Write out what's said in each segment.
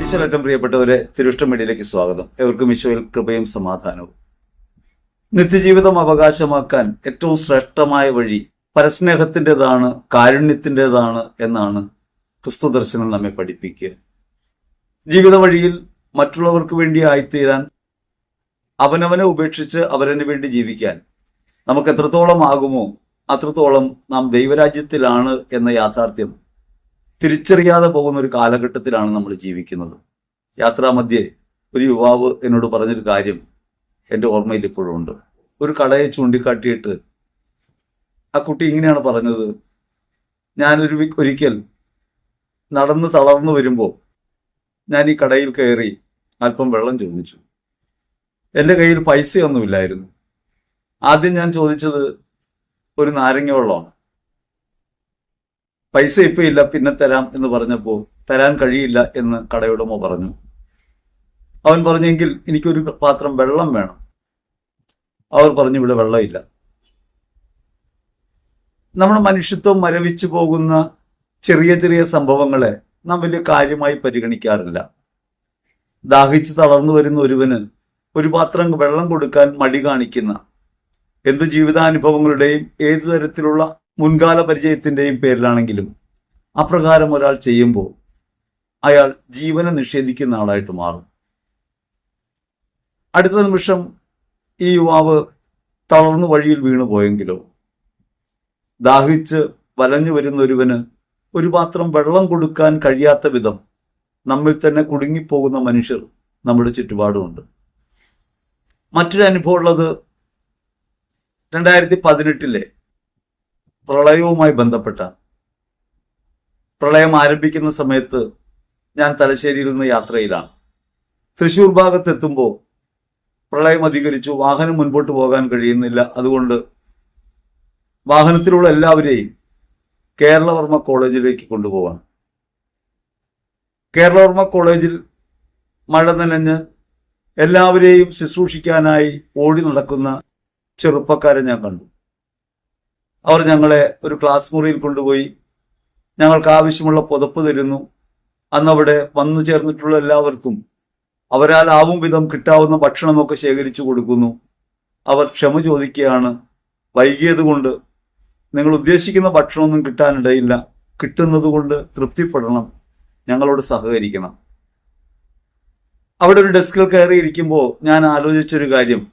ഈശ്വരറ്റം പ്രിയപ്പെട്ടവരെ, തിരുഷ്ട മീഡിയയിലേക്ക് സ്വാഗതം. എവർക്കും ഈശോയിൽ കൃപയും സമാധാനവും. നിത്യജീവിതം അവകാശമാക്കാൻ ഏറ്റവും ശ്രേഷ്ഠമായ വഴി പരസ്നേഹത്തിൻ്റെതാണ്, കാരുണ്യത്തിൻ്റെതാണ് എന്നാണ് ക്രിസ്തു ദർശനം നമ്മെ പഠിപ്പിക്കുക. ജീവിത വഴിയിൽ മറ്റുള്ളവർക്ക് വേണ്ടി ആയിത്തീരാൻ, അവനവനെ ഉപേക്ഷിച്ച് അവരന് വേണ്ടി ജീവിക്കാൻ നമുക്ക് എത്രത്തോളം ആകുമോ അത്രത്തോളം നാം ദൈവരാജ്യത്തിലാണ് എന്ന യാഥാർത്ഥ്യം തിരിച്ചറിയാതെ പോകുന്ന ഒരു കാലഘട്ടത്തിലാണ് നമ്മൾ ജീവിക്കുന്നത്. യാത്രാമധ്യേ ഒരു യുവാവ് എന്നോട് പറഞ്ഞൊരു കാര്യം എൻ്റെ ഓർമ്മയിൽ ഇപ്പോഴും ഉണ്ട്. ഒരു കടയെ ചൂണ്ടിക്കാട്ടിയിട്ട് ആ കുട്ടി ഇങ്ങനെയാണ് പറഞ്ഞത്: ഒരിക്കൽ നടന്ന് തളർന്നു വരുമ്പോൾ ഞാൻ ഈ കടയിൽ കയറി അല്പം വെള്ളം ചോദിച്ചു. എൻ്റെ കയ്യിൽ പൈസയൊന്നുമില്ലായിരുന്നു. ആദ്യം ഞാൻ ചോദിച്ചത് ഒരു നാരങ്ങ വെള്ളമാണ്. പൈസ ഇപ്പം ഇല്ല, പിന്നെ തരാം എന്ന് പറഞ്ഞപ്പോൾ തരാൻ കഴിയില്ല എന്ന് കടയുടമ പറഞ്ഞു. അവൻ പറഞ്ഞെങ്കിൽ എനിക്കൊരു പാത്രം വെള്ളം വേണം. അവർ പറഞ്ഞു ഇവിടെ വെള്ളമില്ല. നമ്മുടെ മനുഷ്യത്വം മരവിച്ചു പോകുന്ന ചെറിയ ചെറിയ സംഭവങ്ങളെ നാം വലിയ കാര്യമായി പരിഗണിക്കാറില്ല. ദാഹിച്ച് തളർന്നു വരുന്ന ഒരുവന് ഒരു പാത്രം വെള്ളം കൊടുക്കാൻ മടി കാണിക്കുന്ന, എന്ത് ജീവിതാനുഭവങ്ങളുടെയും ഏതു തരത്തിലുള്ള മുൻകാല പരിചയത്തിന്റെയും പേരിലാണെങ്കിലും അപ്രകാരം ഒരാൾ ചെയ്യുമ്പോൾ അയാൾ ജീവനെ നിഷേധിക്കുന്ന ആളായിട്ട് മാറും. അടുത്ത നിമിഷം ഈ യുവാവ് തളർന്നു വഴിയിൽ വീണു പോയെങ്കിലോ, ദാഹിച്ച് വലഞ്ഞു വരുന്ന ഒരുവന് ഒരു പാത്രം വെള്ളം കൊടുക്കാൻ കഴിയാത്ത വിധം നമ്മിൽ തന്നെ കുടുങ്ങിപ്പോകുന്ന മനുഷ്യർ നമ്മുടെ ചുറ്റുപാടുമുണ്ട്. മറ്റൊരു അനുഭവം ഉള്ളത് 2018 പ്രളയവുമായി ബന്ധപ്പെട്ട. പ്രളയം ആരംഭിക്കുന്ന സമയത്ത് ഞാൻ തലശ്ശേരിയിൽ നിന്ന് യാത്രയിലാണ്. തൃശ്ശൂർ ഭാഗത്തെത്തുമ്പോൾ പ്രളയം അധികരിച്ചു. വാഹനം മുൻപോട്ട് പോകാൻ കഴിയുന്നില്ല. അതുകൊണ്ട് വാഹനത്തിലുള്ള എല്ലാവരെയും കേരളവർമ്മ കോളേജിലേക്ക് കൊണ്ടുപോകാൻ. കേരളവർമ്മ കോളേജിൽ മഴ നനഞ്ഞ് എല്ലാവരെയും ശുശ്രൂഷിക്കാനായി ഓടി നടക്കുന്ന ചെറുപ്പക്കാരെ ഞാൻ കണ്ടു. അവർ ഞങ്ങളെ ഒരു ക്ലാസ് മുറിയിൽ കൊണ്ടുപോയി ഞങ്ങൾക്ക് ആവശ്യമുള്ള പുതപ്പ് തരുന്നു. അന്നവിടെ വന്നു ചേർന്നിട്ടുള്ള എല്ലാവർക്കും അവരാൽ ആവും വിധം കിട്ടാവുന്ന ഭക്ഷണമൊക്കെ ശേഖരിച്ചു കൊടുക്കുന്നു. അവർ ക്ഷമ ചോദിക്കുകയാണ്: വൈകിയത് കൊണ്ട് നിങ്ങൾ ഉദ്ദേശിക്കുന്ന ഭക്ഷണമൊന്നും കിട്ടാനിടയില്ല, കിട്ടുന്നത് കൊണ്ട് തൃപ്തിപ്പെടണം, ഞങ്ങളോട് സഹകരിക്കണം. അവിടെ ഒരു ഡെസ്കിൽ കയറിയിരിക്കുമ്പോൾ ഞാൻ ആലോചിച്ചൊരു കാര്യം,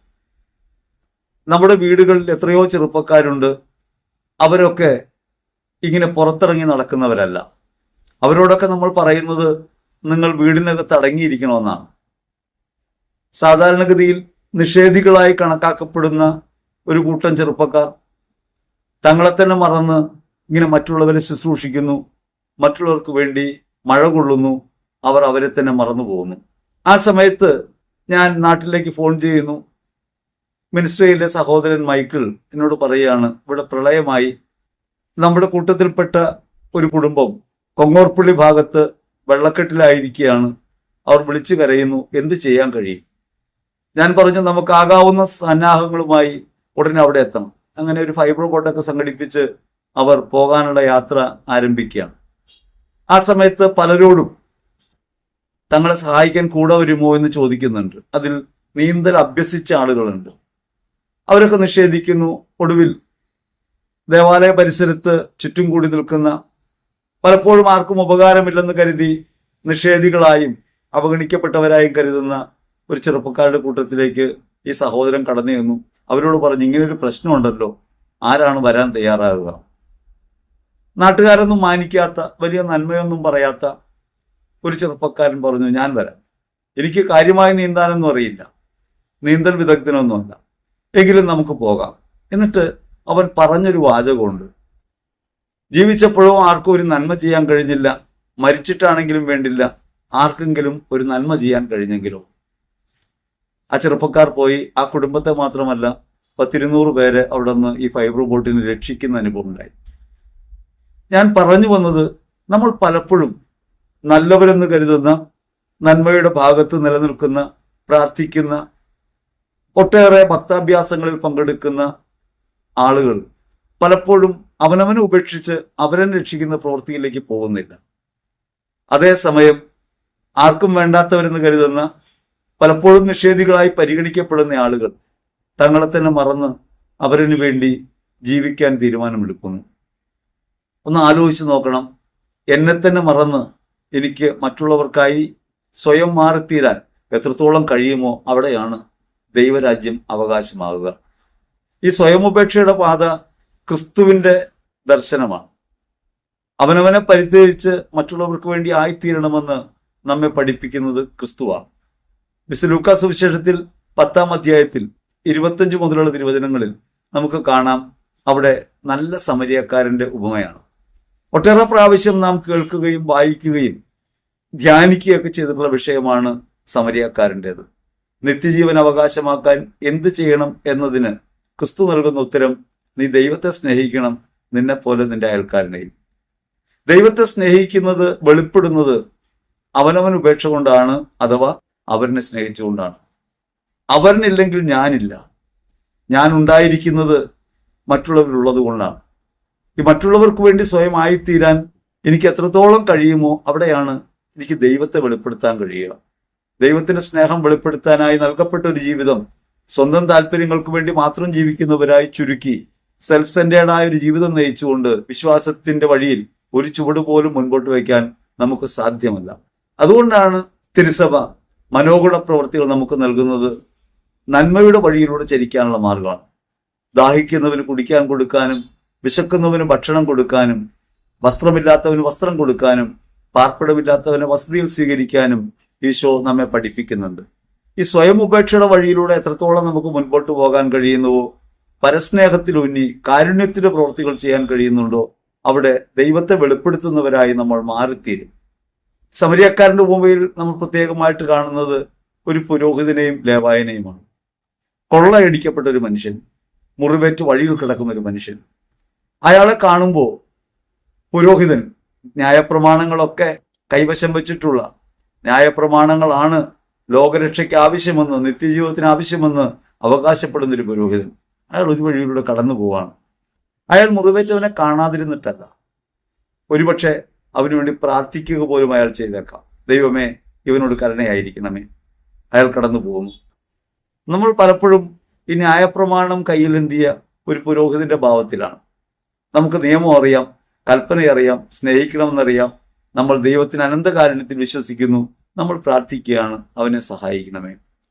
നമ്മുടെ വീടുകളിൽ എത്രയോ ചെറുപ്പക്കാരുണ്ട്. അവരൊക്കെ ഇങ്ങനെ പുറത്തിറങ്ങി നടക്കുന്നവരല്ല. അവരോടൊക്കെ നമ്മൾ പറയുന്നത് നിങ്ങൾ വീടിനകത്ത് അടങ്ങിയിരിക്കണമെന്നാണ്. സാധാരണഗതിയിൽ നിഷേധികളായി കണക്കാക്കപ്പെടുന്ന ഒരു കൂട്ടം ചെറുപ്പക്കാർ തങ്ങളെ തന്നെ മറന്ന് ഇങ്ങനെ മറ്റുള്ളവരെ ശുശ്രൂഷിക്കുന്നു, മറ്റുള്ളവർക്ക് വേണ്ടി മഴ കൊള്ളുന്നു, അവർ അവരെ തന്നെ മറന്നു പോകുന്നു. ആ സമയത്ത് ഞാൻ നാട്ടിലേക്ക് ഫോൺ ചെയ്യുന്നു. മിനിസ്ട്രിയിലെ സഹോദരൻ മൈക്കിൾ എന്നോട് പറയുകയാണ്, ഇവിടെ പ്രളയമായി, നമ്മുടെ കൂട്ടത്തിൽപ്പെട്ട ഒരു കുടുംബം കൊങ്ങോർപ്പള്ളി ഭാഗത്ത് വെള്ളക്കെട്ടിലായിരിക്കുകയാണ്, അവർ വിളിച്ചു കരയുന്നു, എന്ത് ചെയ്യാൻ കഴിയും? ഞാൻ പറഞ്ഞു, നമുക്കാകാവുന്ന സന്നാഹങ്ങളുമായി ഉടനെ അവിടെ എത്തണം. അങ്ങനെ ഒരു ഫൈബർ ബോട്ടൊക്കെ സംഘടിപ്പിച്ച് അവർ പോകാനുള്ള യാത്ര ആരംഭിക്കുകയാണ്. ആ സമയത്ത് പലരോടും തങ്ങളെ സഹായിക്കാൻ കൂടെ വരുമോ എന്ന് ചോദിക്കുന്നുണ്ട്. അതിൽ നീന്തൽ അഭ്യസിച്ച ആളുകളുണ്ട്. അവരൊക്കെ നിഷേധിക്കുന്നു. ഒടുവിൽ ദേവാലയ പരിസരത്ത് ചുറ്റും കൂടി നിൽക്കുന്ന, പലപ്പോഴും ആർക്കും ഉപകാരമില്ലെന്ന് കരുതി നിഷേധികളായും അവഗണിക്കപ്പെട്ടവരായും കരുതുന്ന ഒരു ചെറുപ്പക്കാരുടെ കൂട്ടത്തിലേക്ക് ഈ സഹോദരൻ കടന്നു ചെന്നു. അവരോട് പറഞ്ഞു, ഇങ്ങനൊരു പ്രശ്നമുണ്ടല്ലോ, ആരാണ് വരാൻ തയ്യാറാകുക? നാട്ടുകാരൊന്നും മാനിക്കാത്ത, വലിയ നന്മയൊന്നും പറയാത്ത ഒരു ചെറുപ്പക്കാരൻ പറഞ്ഞു, ഞാൻ വരാം, എനിക്ക് കാര്യമായി നീന്താനൊന്നും അറിയില്ല, നീന്തൽ വിദഗ്ധനൊന്നുമല്ല, എങ്കിലും നമുക്ക് പോകാം. എന്നിട്ട് അവൻ പറഞ്ഞൊരു വാചകമുണ്ട്: ജീവിച്ചപ്പോഴോ ആർക്കും ഒരു നന്മ ചെയ്യാൻ കഴിഞ്ഞില്ല, മരിച്ചിട്ടാണെങ്കിലും വേണ്ടില്ല, ആർക്കെങ്കിലും ഒരു നന്മ ചെയ്യാൻ കഴിഞ്ഞെങ്കിലോ. ആ ചെറുപ്പക്കാർ പോയി ആ കുടുംബത്തെ മാത്രമല്ല 100-200 പേരെ അവിടെ നിന്ന് ഈ ഫൈബർ ബോട്ടിന് രക്ഷിക്കുന്ന അനുഭവം ഉണ്ടായി. ഞാൻ പറഞ്ഞു വന്നത്, നമ്മൾ പലപ്പോഴും നല്ലവരെന്ന് കരുതുന്ന, നന്മയുടെ ഭാഗത്ത് നിലനിൽക്കുന്ന, പ്രാർത്ഥിക്കുന്ന, ഒട്ടേറെ ഭക്താഭ്യാസങ്ങളിൽ പങ്കെടുക്കുന്ന ആളുകൾ പലപ്പോഴും അവനവനെ ഉപേക്ഷിച്ച് അവരെ രക്ഷിക്കുന്ന പ്രവൃത്തിയിലേക്ക് പോകുന്നില്ല. അതേസമയം ആർക്കും വേണ്ടാത്തവരെന്ന് കരുതുന്ന, പലപ്പോഴും നിഷേധികളായി പരിഗണിക്കപ്പെടുന്ന ആളുകൾ തങ്ങളെ തന്നെ മറന്ന് അവരിനു വേണ്ടി ജീവിക്കാൻ തീരുമാനമെടുക്കുന്നു. ഒന്ന് ആലോചിച്ച് നോക്കണം. എന്നെ തന്നെ മറന്ന് എനിക്ക് മറ്റുള്ളവർക്കായി സ്വയം മാറിത്തീരാൻ എത്രത്തോളം കഴിയുമോ അവിടെയാണ് ദൈവരാജ്യം അവകാശമാകുക. ഈ സ്വയമുപേക്ഷയുടെ പാത ക്രിസ്തുവിന്റെ ദർശനമാണ്. അവനവനെ പരിത്യജിച്ച് മറ്റുള്ളവർക്ക് വേണ്ടി ആയിത്തീരണമെന്ന് നമ്മെ പഠിപ്പിക്കുന്നത് ക്രിസ്തുവാണ്. വിശുദ്ധ ലൂക്കാ സുവിശേഷത്തിൽ 10-ാം അധ്യായത്തിൽ 25 മുതലുള്ള തിരുവചനങ്ങളിൽ നമുക്ക് കാണാം, അവിടെ നല്ല സമരിയക്കാരന്റെ ഉപമയാണ്. ഒട്ടേറെ പ്രാവശ്യം നാം കേൾക്കുകയും വായിക്കുകയും ധ്യാനിക്കുകയൊക്കെ ചെയ്തിട്ടുള്ള വിഷയമാണ് സമരിയക്കാരൻ്റെത്. നിത്യജീവൻ അവകാശമാക്കാൻ എന്ത് ചെയ്യണം എന്നതിന് ക്രിസ്തു നൽകുന്ന ഉത്തരം, നീ ദൈവത്തെ സ്നേഹിക്കണം, നിന്നെപ്പോലെ നിന്റെ അയൽക്കാരനെയും. ദൈവത്തെ സ്നേഹിക്കുന്നത് വെളിപ്പെടുന്നത് അവനവൻ ഉപേക്ഷ കൊണ്ടാണ്, അഥവാ അവനെ സ്നേഹിച്ചുകൊണ്ടാണ്. അവനില്ലെങ്കിൽ ഞാനില്ല. ഞാൻ ഉണ്ടായിരിക്കുന്നത് മറ്റുള്ളവരുള്ളത് കൊണ്ടാണ്. ഈ മറ്റുള്ളവർക്ക് വേണ്ടി സ്വയം ആയിത്തീരാൻ എനിക്ക് എത്രത്തോളം കഴിയുമോ അവിടെയാണ് എനിക്ക് ദൈവത്തെ വെളിപ്പെടുത്താൻ കഴിയുക. ദൈവത്തിന്റെ സ്നേഹം വെളിപ്പെടുത്താനായി നൽകപ്പെട്ട ഒരു ജീവിതം സ്വന്തം താല്പര്യങ്ങൾക്ക് വേണ്ടി മാത്രം ജീവിക്കുന്നവരായി ചുരുക്കി സെൽഫ് സെന്റേർഡായ ഒരു ജീവിതം നയിച്ചുകൊണ്ട് വിശ്വാസത്തിന്റെ വഴിയിൽ ഒരു ചുവട് പോലും മുൻപോട്ട് വയ്ക്കാൻ നമുക്ക് സാധ്യമല്ല. അതുകൊണ്ടാണ് തിരുസഭ മനോഗുണ പ്രവൃത്തികൾ നമുക്ക് നൽകുന്നത് നന്മയുടെ വഴിയിലൂടെ ചരിക്കാനുള്ള മാർഗമാണ്. ദാഹിക്കുന്നവന് കുടിക്കാൻ കൊടുക്കാനും, വിശക്കുന്നവന് ഭക്ഷണം കൊടുക്കാനും, വസ്ത്രമില്ലാത്തവന് വസ്ത്രം കൊടുക്കാനും, പാർപ്പിടമില്ലാത്തവനെ വസതിയിൽ സ്വീകരിക്കാനും ഈശോ നമ്മെ പഠിപ്പിക്കുന്നുണ്ട്. ഈ സ്വയം ഉപേക്ഷയുടെ വഴിയിലൂടെ എത്രത്തോളം നമുക്ക് മുൻപോട്ട് പോകാൻ കഴിയുന്നുവോ, പരസ്നേഹത്തിലൂന്നി കാരുണ്യത്തിന്റെ പ്രവൃത്തികൾ ചെയ്യാൻ കഴിയുന്നുണ്ടോ, അവിടെ ദൈവത്തെ വെളിപ്പെടുത്തുന്നവരായി നമ്മൾ മാറിത്തീരും. സമരിയക്കാരന്റെ ഉപമയിൽ നമ്മൾ പ്രത്യേകമായിട്ട് കാണുന്നത് ഒരു പുരോഹിതനെയും ലേവായനെയുമാണ്. കൊള്ളയടിക്കപ്പെട്ട ഒരു മനുഷ്യൻ, മുറിവേറ്റ് വഴിയിൽ കിടക്കുന്ന ഒരു മനുഷ്യൻ. അയാളെ കാണുമ്പോൾ പുരോഹിതൻ ന്യായപ്രമാണങ്ങളൊക്കെ കൈവശം വെച്ചിട്ടുള്ള, ന്യായപ്രമാണങ്ങളാണ് ലോകരക്ഷയ്ക്ക് ആവശ്യമെന്ന്, നിത്യജീവിതത്തിന് ആവശ്യമെന്ന് അവകാശപ്പെടുന്നൊരു പുരോഹിതൻ. അയാൾ ഒരു വഴിയിലൂടെ കടന്നു പോവാണ്. അയാൾ മുറിവേറ്റവനെ കാണാതിരുന്നിട്ടല്ല, ഒരുപക്ഷെ അവന് വേണ്ടി പ്രാർത്ഥിക്കുക പോലും അയാൾ ചെയ്തേക്കാം. ദൈവമേ, ഇവനോട് കരുണയായിരിക്കണമേ. അയാൾ കടന്നു പോകുന്നു. നമ്മൾ പലപ്പോഴും ഈ ന്യായപ്രമാണം കയ്യിലെന്തിയ ഒരു പുരോഹിതന്റെ ഭാവത്തിലാണ്. നമുക്ക് നിയമം അറിയാം, കൽപ്പന അറിയാം, സ്നേഹിക്കണമെന്നറിയാം. നമ്മൾ ദൈവത്തിന് അനന്തകാരുണ്യത്തിൽ വിശ്വസിക്കുന്നു, നമ്മൾ പ്രാർത്ഥിക്കുകയാണ്, അവനെ സഹായിക്കണമേ.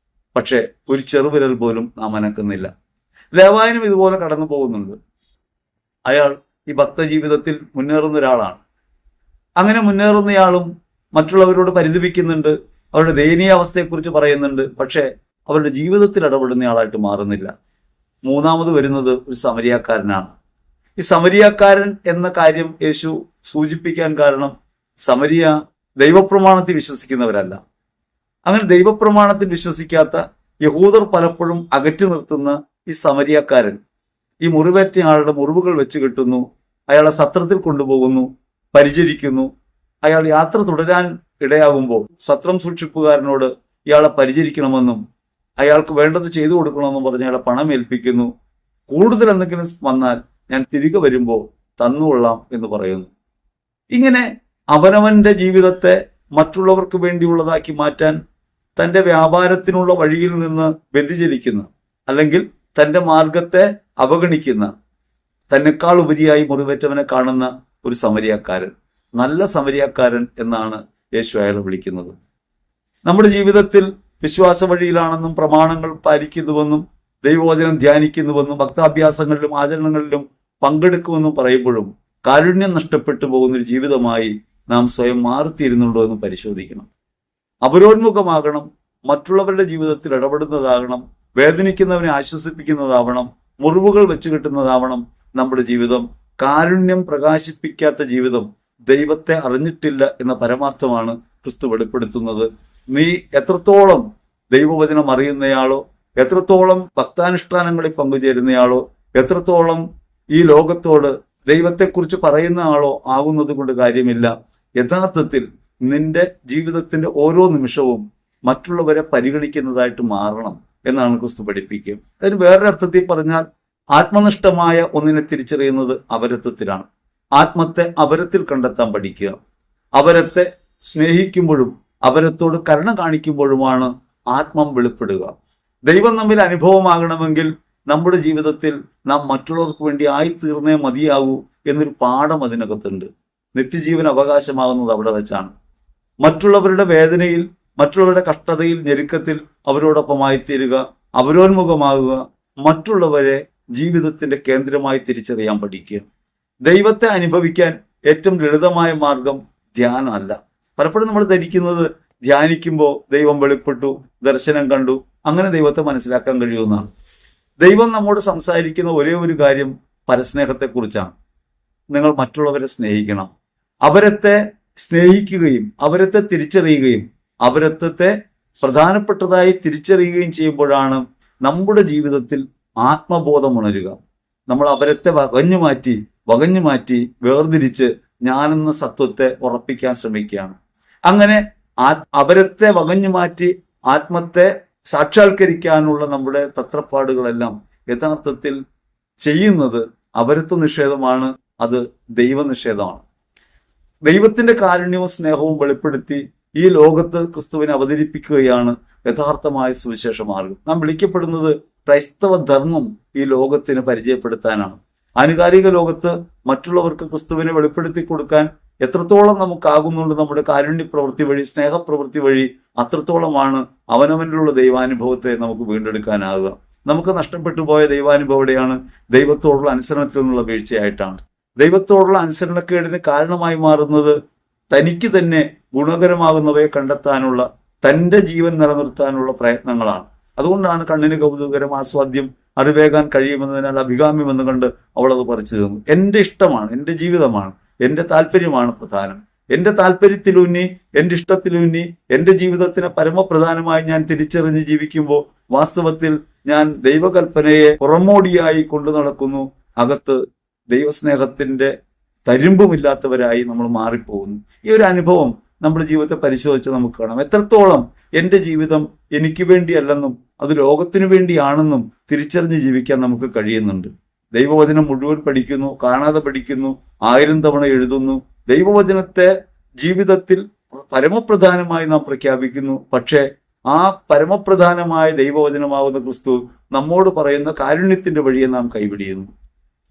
പക്ഷെ ഒരു ചെറുവിരൽ പോലും നാം അനക്കുന്നില്ല. ലേവായനും ഇതുപോലെ കടന്നു പോകുന്നുണ്ട്. അയാൾ ഈ ഭക്തജീവിതത്തിൽ മുന്നേറുന്ന ഒരാളാണ്. അങ്ങനെ മുന്നേറുന്നയാളും മറ്റുള്ളവരോട് പരിതപിക്കുന്നുണ്ട്, അവരുടെ ദയനീയ അവസ്ഥയെക്കുറിച്ച് പറയുന്നുണ്ട്. പക്ഷേ അവരുടെ ജീവിതത്തിൽ ഇടപെടുന്നയാളായിട്ട് മാറുന്നില്ല. മൂന്നാമത് വരുന്നത് ഒരു സമരിയാക്കാരനാണ്. ഈ സമരിയാക്കാരൻ എന്ന കാര്യം യേശു സൂചിപ്പിക്കാൻ കാരണം, സമരിയ ദൈവപ്രമാണത്തിൽ വിശ്വസിക്കുന്നവരല്ല. അങ്ങനെ ദൈവപ്രമാണത്തിൽ വിശ്വസിക്കാത്ത യഹൂദർ പലപ്പോഴും അകറ്റി നിർത്തുന്ന ഈ സമരിയാക്കാരൻ ഈ മുറിവേറ്റയാളുടെ മുറിവുകൾ വെച്ച് കെട്ടുന്നു, അയാളെ സത്രത്തിൽ കൊണ്ടുപോകുന്നു, പരിചരിക്കുന്നു. അയാൾ യാത്ര തുടരാൻ ഇടയാകുമ്പോൾ സത്രം സൂക്ഷിപ്പുകാരനോട് ഇയാളെ പരിചരിക്കണമെന്നും അയാൾക്ക് വേണ്ടത് ചെയ്തു കൊടുക്കണമെന്നും പറഞ്ഞ് അയാളെ പണം ഏൽപ്പിക്കുന്നു. കൂടുതൽ എന്തെങ്കിലും വന്നാൽ ഞാൻ തിരികെ വരുമ്പോൾ തന്നുകൊള്ളാം എന്ന് പറയുന്നു. ഇങ്ങനെ അവനവന്റെ ജീവിതത്തെ മറ്റുള്ളവർക്ക് വേണ്ടിയുള്ളതാക്കി മാറ്റാൻ തന്റെ വ്യാപാരത്തിനുള്ള വഴിയിൽ നിന്ന് വ്യതിചലിക്കുന്ന, അല്ലെങ്കിൽ തന്റെ മാർഗത്തെ അവഗണിക്കുന്ന, തന്നെക്കാൾ ഉപരിയായി മുറിവേറ്റവനെ കാണുന്ന ഒരു സമരിയാക്കാരൻ, നല്ല സമരിയാക്കാരൻ എന്നാണ് യേശു അയാളെ വിളിക്കുന്നത്. നമ്മുടെ ജീവിതത്തിൽ വിശ്വാസ വഴിയിലാണെന്നും പ്രമാണങ്ങൾ പാലിക്കുന്നുവെന്നും ദൈവവചനം ധ്യാനിക്കുന്നുവെന്നും ഭക്താഭ്യാസങ്ങളിലും ആചരണങ്ങളിലും പങ്കെടുക്കുമെന്നും പറയുമ്പോഴും കാരുണ്യം നഷ്ടപ്പെട്ടു പോകുന്നൊരു ജീവിതമായി നാം സ്വയം മാറിത്തീരുന്നുണ്ടോ എന്ന് പരിശോധിക്കണം. അപരോന്മുഖമാകണം, മറ്റുള്ളവരുടെ ജീവിതത്തിൽ ഇടപെടുന്നതാകണം, വേദനിക്കുന്നവനെ ആശ്വസിപ്പിക്കുന്നതാവണം, മുറിവുകൾ വെച്ച് കിട്ടുന്നതാവണം നമ്മുടെ ജീവിതം. കാരുണ്യം പ്രകാശിപ്പിക്കാത്ത ജീവിതം ദൈവത്തെ അറിഞ്ഞിട്ടില്ല എന്ന പരമാർത്ഥമാണ് ക്രിസ്തു വെളിപ്പെടുത്തുന്നത്. നീ എത്രത്തോളം ദൈവവചനം അറിയുന്നയാളോ, എത്രത്തോളം ഭക്താനുഷ്ഠാനങ്ങളിൽ പങ്കുചേരുന്നയാളോ, എത്രത്തോളം ഈ ലോകത്തോട് ദൈവത്തെക്കുറിച്ച് പറയുന്ന ആളോ ആകുന്നത് കൊണ്ട് കാര്യമില്ല. യഥാർത്ഥത്തിൽ നിന്റെ ജീവിതത്തിന്റെ ഓരോ നിമിഷവും മറ്റുള്ളവരെ പരിഗണിക്കുന്നതായിട്ട് മാറണം എന്നാണ് ക്രിസ്തു പഠിപ്പിക്കുക. അതിന് വേറൊരു അർത്ഥത്തിൽ പറഞ്ഞാൽ, ആത്മനിഷ്ഠമായ ഒന്നിനെ തിരിച്ചറിയുന്നത് അപരത്വത്തിലാണ്. ആത്മത്തെ അപരത്തിൽ കണ്ടെത്താൻ പഠിക്കുക. അപരത്തെ സ്നേഹിക്കുമ്പോഴും അവരത്തോട് കരുണ കാണിക്കുമ്പോഴുമാണ് ആത്മം വെളിപ്പെടുക. ദൈവം നമ്മിൽ അനുഭവമാകണമെങ്കിൽ നമ്മുടെ ജീവിതത്തിൽ നാം മറ്റുള്ളവർക്ക് വേണ്ടി ആയിത്തീർന്നേ മതിയാകൂ എന്നൊരു പാഠം അതിനകത്തുണ്ട്. നിത്യജീവൻ അവകാശമാകുന്നത് അവിടെ വെച്ചാണ്. മറ്റുള്ളവരുടെ വേദനയിൽ, മറ്റുള്ളവരുടെ കഷ്ടതയിൽ, ഞെരുക്കത്തിൽ അവരോടൊപ്പമായി തീരുക, അവരോന്മുഖമാകുക, മറ്റുള്ളവരെ ജീവിതത്തിന്റെ കേന്ദ്രമായി തിരിച്ചറിയാൻ പഠിക്കുക. ദൈവത്തെ അനുഭവിക്കാൻ ഏറ്റവും ലളിതമായ മാർഗം ധ്യാനമല്ല. പലപ്പോഴും നമ്മൾ ധരിക്കുന്നത് ധ്യാനിക്കുമ്പോൾ ദൈവം വെളിപ്പെട്ടു, ദർശനം കണ്ടു, അങ്ങനെ ദൈവത്തെ മനസ്സിലാക്കാൻ കഴിയുമെന്നാണ്. ദൈവം നമ്മോട് സംസാരിക്കുന്ന ഒരേ ഒരു കാര്യം പരസ്നേഹത്തെക്കുറിച്ചാണ്. നിങ്ങൾ മറ്റുള്ളവരെ സ്നേഹിക്കണം. അവരത്തെ സ്നേഹിക്കുകയും അവരത്തെ തിരിച്ചറിയുകയും അവരത്തെ പ്രധാനപ്പെട്ടതായി തിരിച്ചറിയുകയും ചെയ്യുമ്പോഴാണ് നമ്മുടെ ജീവിതത്തിൽ ആത്മബോധം ഉണരുക. നമ്മൾ അവരത്തെ വകഞ്ഞു മാറ്റി വേർതിരിച്ച് ഞാനെന്ന സത്വത്തെ ഉറപ്പിക്കാൻ ശ്രമിക്കുകയാണ്. അങ്ങനെ അവരത്തെ വകഞ്ഞു മാറ്റി ആത്മത്തെ സാക്ഷാത്കരിക്കാനുള്ള നമ്മുടെ തത്രപ്പാടുകളെല്ലാം യഥാർത്ഥത്തിൽ ചെയ്യുന്നത് അപരത്വ നിഷേധമാണ്. അത് ദൈവനിഷേധമാണ്. ദൈവത്തിന്റെ കാരുണ്യവും സ്നേഹവും വെളിപ്പെടുത്തി ഈ ലോകത്ത് ക്രിസ്തുവിനെ അവതരിപ്പിക്കുകയാണ് യഥാർത്ഥമായ സുവിശേഷ മാർഗം. നാം വിളിക്കപ്പെടുന്നത് ക്രൈസ്തവ ധർമ്മം ഈ ലോകത്തിന് പരിചയപ്പെടുത്താനാണ്. ആനുകാലിക ലോകത്ത് മറ്റുള്ളവർക്ക് ക്രിസ്തുവിനെ വെളിപ്പെടുത്തി കൊടുക്കാൻ എത്രത്തോളം നമുക്കാകുന്നുണ്ട് നമ്മുടെ കാരുണ്യ പ്രവൃത്തി വഴി, സ്നേഹപ്രവൃത്തി വഴി, അത്രത്തോളമാണ് അവനവനിലുള്ള ദൈവാനുഭവത്തെ നമുക്ക് വീണ്ടെടുക്കാനാകുക. നമുക്ക് നഷ്ടപ്പെട്ടു പോയ ദൈവാനുഭവം എവിടെയാണ്? ദൈവത്തോടുള്ള അനുസരണത്തിൽ നിന്നുള്ള വീഴ്ചയായിട്ടാണ്. ദൈവത്തോടുള്ള അനുസരണക്കേടിന് കാരണമായി മാറുന്നത് തനിക്ക് തന്നെ ഗുണകരമാകുന്നവയെ കണ്ടെത്താനുള്ള, തന്റെ ജീവൻ നിലനിർത്താനുള്ള പ്രയത്നങ്ങളാണ്. അതുകൊണ്ടാണ് കണ്ണിന് കൗതുകരം, ആസ്വാദ്യം, അറിവേകാൻ കഴിയുമെന്നതിനാൽ അഭികാമ്യമെന്ന് കണ്ട് അവൾ അത് പറിച്ചു തന്നു. എന്റെ ഇഷ്ടമാണ്, എന്റെ ജീവിതമാണ്, എന്റെ താല്പര്യമാണ് പ്രധാനം. എന്റെ താല്പര്യത്തിലൂന്നി, എന്റെ ഇഷ്ടത്തിലൂന്നി എന്റെ ജീവിതത്തിന് പരമപ്രധാനമായി ഞാൻ തിരിച്ചറിഞ്ഞ് ജീവിക്കുമ്പോൾ വാസ്തവത്തിൽ ഞാൻ ദൈവകൽപ്പനയെ പുറമോടിയായി കൊണ്ടു നടക്കുന്നു. അകത്ത് ദൈവസ്നേഹത്തിന്റെ തരിമ്പുമില്ലാത്തവരായി നമ്മൾ മാറിപ്പോകുന്നു. ഈ ഒരു അനുഭവം നമ്മുടെ ജീവിതത്തെ പരിശോധിച്ച് നമുക്ക് കാണാം. എത്രത്തോളം എന്റെ ജീവിതം എനിക്ക് വേണ്ടിയല്ലെന്നും അത് ലോകത്തിനു വേണ്ടിയാണെന്നും തിരിച്ചറിഞ്ഞ് ജീവിക്കാൻ നമുക്ക് കഴിയുന്നുണ്ട്. ദൈവവചനം മുഴുവൻ പഠിക്കുന്നു, കാണാതെ പഠിക്കുന്നു, 1000 തവണ എഴുതുന്നു. ദൈവവചനത്തെ ജീവിതത്തിൽ പരമപ്രധാനമായി നാം പ്രഖ്യാപിക്കുന്നു. പക്ഷേ ആ പരമപ്രധാനമായ ദൈവവചനമാവുന്ന ക്രിസ്തു നമ്മോട് പറയുന്ന കാരുണ്യത്തിന്റെ വഴിയെ നാം കൈപിടിയുന്നു.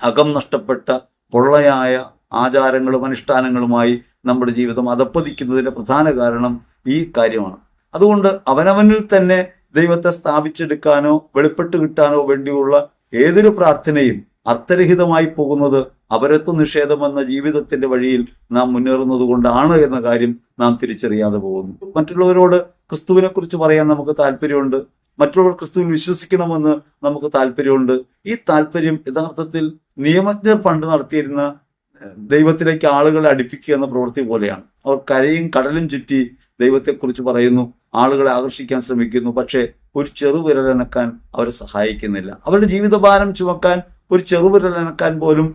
അകം നഷ്ടപ്പെട്ട പൊള്ളയായ ആചാരങ്ങളും അനുഷ്ഠാനങ്ങളുമായി നമ്മുടെ ജീവിതം അധപ്പതിക്കുന്നതിന്റെ പ്രധാന കാരണം ഈ കാര്യമാണ്. അതുകൊണ്ട് അവനവനിൽ തന്നെ ദൈവത്തെ സ്ഥാപിച്ചെടുക്കാനോ വെളിപ്പെട്ട് കിട്ടാനോ വേണ്ടിയുള്ള ഏതൊരു പ്രാർത്ഥനയും അർത്ഥരഹിതമായി പോകുന്നത് അപരത്വ നിഷേധമെന്ന ജീവിതത്തിന്റെ വഴിയിൽ നാം മുന്നേറുന്നത് കൊണ്ടാണ് എന്ന കാര്യം നാം തിരിച്ചറിയാതെ പോകുന്നു. മറ്റുള്ളവരോട് ക്രിസ്തുവിനെ കുറിച്ച് പറയാൻ നമുക്ക് താല്പര്യമുണ്ട്. മറ്റുള്ളവർ ക്രിസ്തുവിൽ വിശ്വസിക്കണമെന്ന് നമുക്ക് താല്പര്യമുണ്ട്. ഈ താല്പര്യം യഥാർത്ഥത്തിൽ നിയമജ്ഞർ പണ്ട് നടത്തിയിരുന്ന ദൈവത്തിലേക്ക് ആളുകളെ അടുപ്പിക്കുക എന്ന പ്രവൃത്തി പോലെയാണ്. അവർ കരയും കടലും ചുറ്റി ദൈവത്തെക്കുറിച്ച് പറയുന്നു, ആളുകളെ ആകർഷിക്കാൻ ശ്രമിക്കുന്നു. പക്ഷേ ഒരു ചെറുവിരലനക്കാൻ അവരെ സഹായിക്കുന്നില്ല. അവരുടെ ജീവിതഭാരം ചുമക്കാൻ ഒരു ചെറുവിരലനക്കാൻ പോലും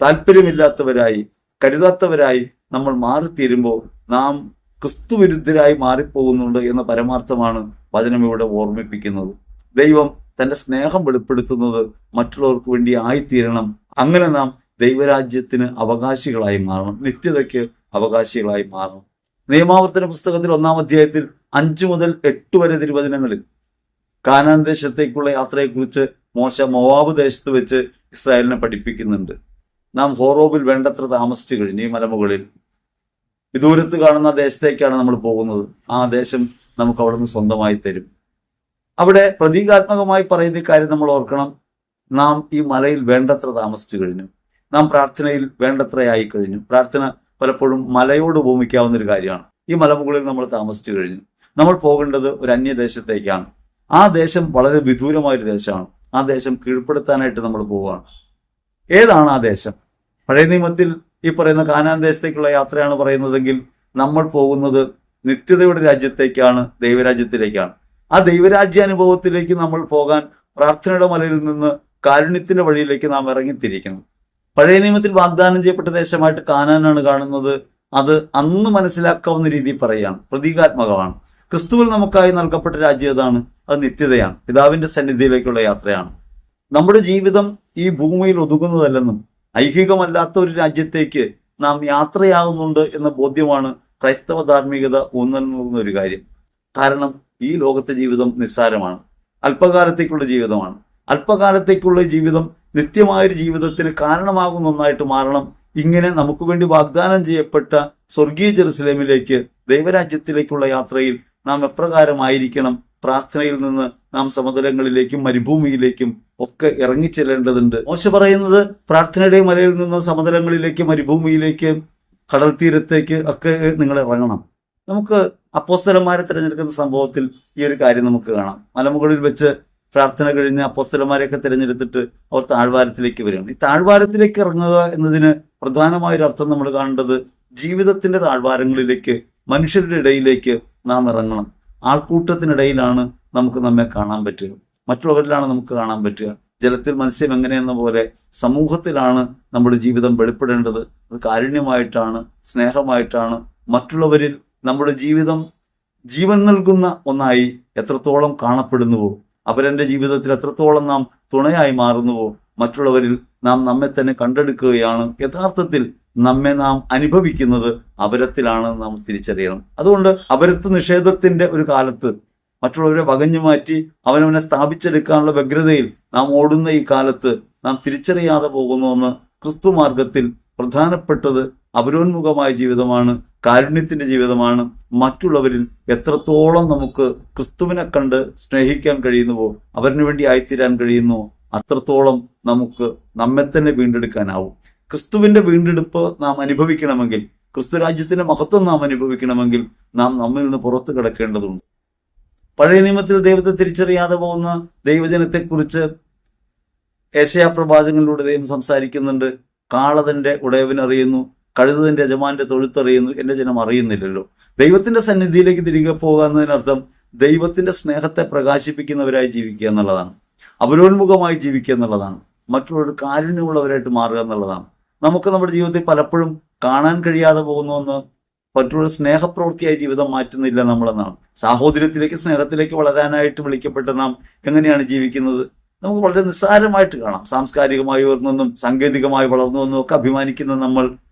താല്പര്യമില്ലാത്തവരായി, കരുതാത്തവരായി നമ്മൾ മാറിത്തീരുമ്പോൾ നാം ക്രിസ്തുവിരുദ്ധരായി മാറിപ്പോകുന്നുണ്ട് എന്ന പരമാർത്ഥമാണ് വചനം ഇവിടെ ഓർമ്മിപ്പിക്കുന്നത്. ദൈവം തന്റെ സ്നേഹം വെളിപ്പെടുത്തുന്നത് മറ്റുള്ളവർക്ക് വേണ്ടി ആയിത്തീരണം. അങ്ങനെ നാം ദൈവരാജ്യത്തിന് അവകാശികളായി മാറണം, നിത്യതയ്ക്ക് അവകാശികളായി മാറണം. നിയമാവർത്തന പുസ്തകത്തിൽ 1-ാം അധ്യായത്തിൽ 5 മുതൽ 8 വരെ തിരുവചനങ്ങളിൽ കാനാൻ ദേശത്തേക്കുള്ള യാത്രയെക്കുറിച്ച് മോശ മോവാബ് ദേശത്ത് വെച്ച് ഇസ്രായേലിനെ പഠിപ്പിക്കുന്നുണ്ട്. നാം ഹോറോബിൽ വേണ്ടത്ര താമസിച്ചു കഴിഞ്ഞു. ഈ മലമുകളിൽ വിദൂരത്ത് കാണുന്ന ദേശത്തേക്കാണ് നമ്മൾ പോകുന്നത്. ആ ദേശം നമുക്ക് അവിടെ നിന്ന് സ്വന്തമായി തരും. അവിടെ പ്രതീകാത്മകമായി പറയുന്ന കാര്യം നമ്മൾ ഓർക്കണം. നാം ഈ മലയിൽ വേണ്ടത്ര താമസിച്ചു കഴിഞ്ഞു. നാം പ്രാർത്ഥനയിൽ വേണ്ടത്രയായി കഴിഞ്ഞു. പ്രാർത്ഥന പലപ്പോഴും മലയോട് ഉപമിക്കാവുന്ന ഒരു കാര്യമാണ്. ഈ മലമുകളിൽ നമ്മൾ താമസിച്ചു കഴിഞ്ഞു. നമ്മൾ പോകേണ്ടത് ഒരു അന്യദേശത്തേക്കാണ്. ആ ദേശം വളരെ വിദൂരമായൊരു ദേശമാണ്. ആ ദേശം കീഴ്പ്പെടുത്താനായിട്ട് നമ്മൾ പോവുകയാണ്. ഏതാണ് ആ ദേശം? പഴയ നിയമത്തിൽ ഈ പറയുന്ന കാനാൻ ദേശത്തേക്കുള്ള യാത്രയാണ് പറയുന്നതെങ്കിൽ നമ്മൾ പോകുന്നത് നിത്യതയുടെ രാജ്യത്തേക്കാണ്, ദൈവരാജ്യത്തിലേക്കാണ്. ആ ദൈവരാജ്യാനുഭവത്തിലേക്ക് നമ്മൾ പോകാൻ പ്രാർത്ഥനയുടെ മലയിൽ നിന്ന് കാരുണ്യത്തിന്റെ വഴിയിലേക്ക് നാം ഇറങ്ങിത്തിരിക്കണം. പഴയ നിയമത്തിൽ വാഗ്ദാനം ചെയ്യപ്പെട്ട ദേശമായിട്ട് കാനാനാണ് കാണുന്നത്. അത് അന്ന് മനസ്സിലാക്കാവുന്ന രീതിയിൽ പറയുകയാണ്, പ്രതീകാത്മകമാണ്. ക്രിസ്തുവിൽ നമുക്കായി നൽകപ്പെട്ട രാജ്യം ഏതാണ്? അത് നിത്യതയാണ്, പിതാവിന്റെ സന്നിധിയിലേക്കുള്ള യാത്രയാണ്. നമ്മുടെ ജീവിതം ഈ ഭൂമിയിൽ ഒതുങ്ങുന്നതല്ലെന്നും ഐഹികമല്ലാത്ത ഒരു രാജ്യത്തേക്ക് നാം യാത്രയാകുന്നുണ്ട് എന്ന ബോധ്യമാണ് ക്രൈസ്തവ ധാർമ്മികത ഊന്നൽ നൽകുന്ന ഒരു കാര്യം. കാരണം ഈ ലോകത്തെ ജീവിതം നിസ്സാരമാണ്, അല്പകാലത്തേക്കുള്ള ജീവിതമാണ്. അല്പകാലത്തേക്കുള്ള ജീവിതം നിത്യമായൊരു ജീവിതത്തിന് കാരണമാകുന്ന ഒന്നായിട്ട് മാറണം. ഇങ്ങനെ നമുക്ക് വേണ്ടി വാഗ്ദാനം ചെയ്യപ്പെട്ട സ്വർഗീയ ജെറുസലേമിലേക്ക്, ദൈവരാജ്യത്തിലേക്കുള്ള യാത്രയിൽ നാം എപ്രകാരമായിരിക്കണം? പ്രാർത്ഥനയിൽ നിന്ന് നാം സമതലങ്ങളിലേക്കും മരുഭൂമിയിലേക്കും ഒക്കെ ഇറങ്ങിച്ചെല്ലേണ്ടതുണ്ട്. മോശ പറയുന്നത് പ്രാർത്ഥനയുടെ മലയിൽ നിന്ന് സമതലങ്ങളിലേക്ക്, മരുഭൂമിയിലേക്ക്, കടൽ തീരത്തേക്ക് ഒക്കെ നിങ്ങൾ ഇറങ്ങണം. നമുക്ക് അപ്പോസ്തലന്മാരെ തിരഞ്ഞെടുക്കുന്ന സംഭവത്തിൽ ഈ ഒരു കാര്യം നമുക്ക് കാണാം. മലമുകളിൽ വെച്ച് പ്രാർത്ഥന കഴിഞ്ഞ് അപ്പോസ്തലന്മാരെയൊക്കെ തിരഞ്ഞെടുത്തിട്ട് അവർ താഴ്വാരത്തിലേക്ക് വരികയാണ്. ഈ താഴ്വാരത്തിലേക്ക് ഇറങ്ങുക എന്നതിന് പ്രധാനമായൊരു അർത്ഥം നമ്മൾ കാണേണ്ടത് ജീവിതത്തിന്റെ താഴ്വാരങ്ങളിലേക്ക്, മനുഷ്യരുടെ ഇടയിലേക്ക് നാം ഇറങ്ങണം. ആൾക്കൂട്ടത്തിനിടയിലാണ് നമുക്ക് നമ്മെ കാണാൻ പറ്റുക, മറ്റുള്ളവരിലാണ് നമുക്ക് കാണാൻ പറ്റുക. ജലത്തിൽ മത്സ്യം എങ്ങനെയെന്ന പോലെ സമൂഹത്തിലാണ് നമ്മുടെ ജീവിതം വെളിപ്പെടേണ്ടത്. അത് കാരുണ്യമായിട്ടാണ്, സ്നേഹമായിട്ടാണ്. മറ്റുള്ളവരിൽ നമ്മുടെ ജീവിതം ജീവൻ നൽകുന്ന ഒന്നായി എത്രത്തോളം കാണപ്പെടുന്നുവോ, അവരെന്റെ ജീവിതത്തിൽ എത്രത്തോളം നാം തുണയായി മാറുന്നുവോ, മറ്റുള്ളവരിൽ നാം നമ്മെ തന്നെ കണ്ടെടുക്കുകയാണ് യഥാർത്ഥത്തിൽ നമ്മെ നാം അനുഭവിക്കുന്നത് അപരത്തിലാണ് നാം തിരിച്ചറിയണം. അതുകൊണ്ട് അപരത്വ നിഷേധത്തിന്റെ ഒരു കാലത്ത് മറ്റുള്ളവരെ വകഞ്ഞു മാറ്റി അവനവനെ സ്ഥാപിച്ചെടുക്കാനുള്ള വ്യഗ്രതയിൽ നാം ഓടുന്ന ഈ കാലത്ത് നാം തിരിച്ചറിയാതെ പോകുന്നുവെന്ന് ക്രിസ്തു മാർഗത്തിൽ പ്രധാനപ്പെട്ടത് അപരോന്മുഖമായ ജീവിതമാണ്, കാരുണ്യത്തിന്റെ ജീവിതമാണ്. മറ്റുള്ളവരിൽ എത്രത്തോളം നമുക്ക് ക്രിസ്തുവിനെ കണ്ട് സ്നേഹിക്കാൻ കഴിയുന്നുവോ, അവരിനു വേണ്ടി ആയിത്തീരാൻ കഴിയുന്നുവോ, അത്രത്തോളം നമുക്ക് നമ്മെ തന്നെ വീണ്ടെടുക്കാനാവും. ക്രിസ്തുവിന്റെ വീണ്ടെടുപ്പ് നാം അനുഭവിക്കണമെങ്കിൽ, ക്രിസ്തു രാജ്യത്തിന്റെ മഹത്വം നാം അനുഭവിക്കണമെങ്കിൽ നാം നമ്മിൽ നിന്ന് പുറത്തു കിടക്കേണ്ടതുണ്ട്. പഴയ നിയമത്തിൽ ദൈവത്തെ തിരിച്ചറിയാതെ പോകുന്ന ദൈവജനത്തെക്കുറിച്ച് യെശയ്യാ പ്രവാചകനിലൂടെ ദൈവം സംസാരിക്കുന്നുണ്ട്. കാളതന്റെ ഉടയവനറിയുന്നു, കഴുതന്റെ യജമാന്റെ തൊഴുത്തറിയുന്നു, എന്റെ ജനം അറിയുന്നില്ലല്ലോ. ദൈവത്തിന്റെ സന്നിധിയിലേക്ക് തിരികെ പോകുക എന്നതിനർത്ഥം ദൈവത്തിന്റെ സ്നേഹത്തെ പ്രകാശിപ്പിക്കുന്നവരായി ജീവിക്കുക എന്നുള്ളതാണ്, അപരോന്മുഖമായി ജീവിക്കുക എന്നുള്ളതാണ്, മറ്റുള്ളവർ കാരുണ്യമുള്ളവരായിട്ട് മാറുക എന്നുള്ളതാണ്. നമുക്ക് നമ്മുടെ ജീവിതത്തിൽ പലപ്പോഴും കാണാൻ കഴിയാതെ പോകുന്നുവെന്ന് മറ്റുള്ള സ്നേഹപ്രവൃത്തിയായി ജീവിതം മാറ്റുന്നില്ല നമ്മളെന്നാണ്. സാഹോദര്യത്തിലേക്ക്, സ്നേഹത്തിലേക്ക് വളരാനായിട്ട് വിളിക്കപ്പെട്ട നാം എങ്ങനെയാണ് ജീവിക്കുന്നത്? നമുക്ക് വളരെ നിസ്സാരമായിട്ട് കാണാം. സാംസ്കാരികമായി ഉയർന്നെന്നും സാങ്കേതികമായി വളർന്നുവെന്നും ഒക്കെ അഭിമാനിക്കുന്ന നമ്മൾ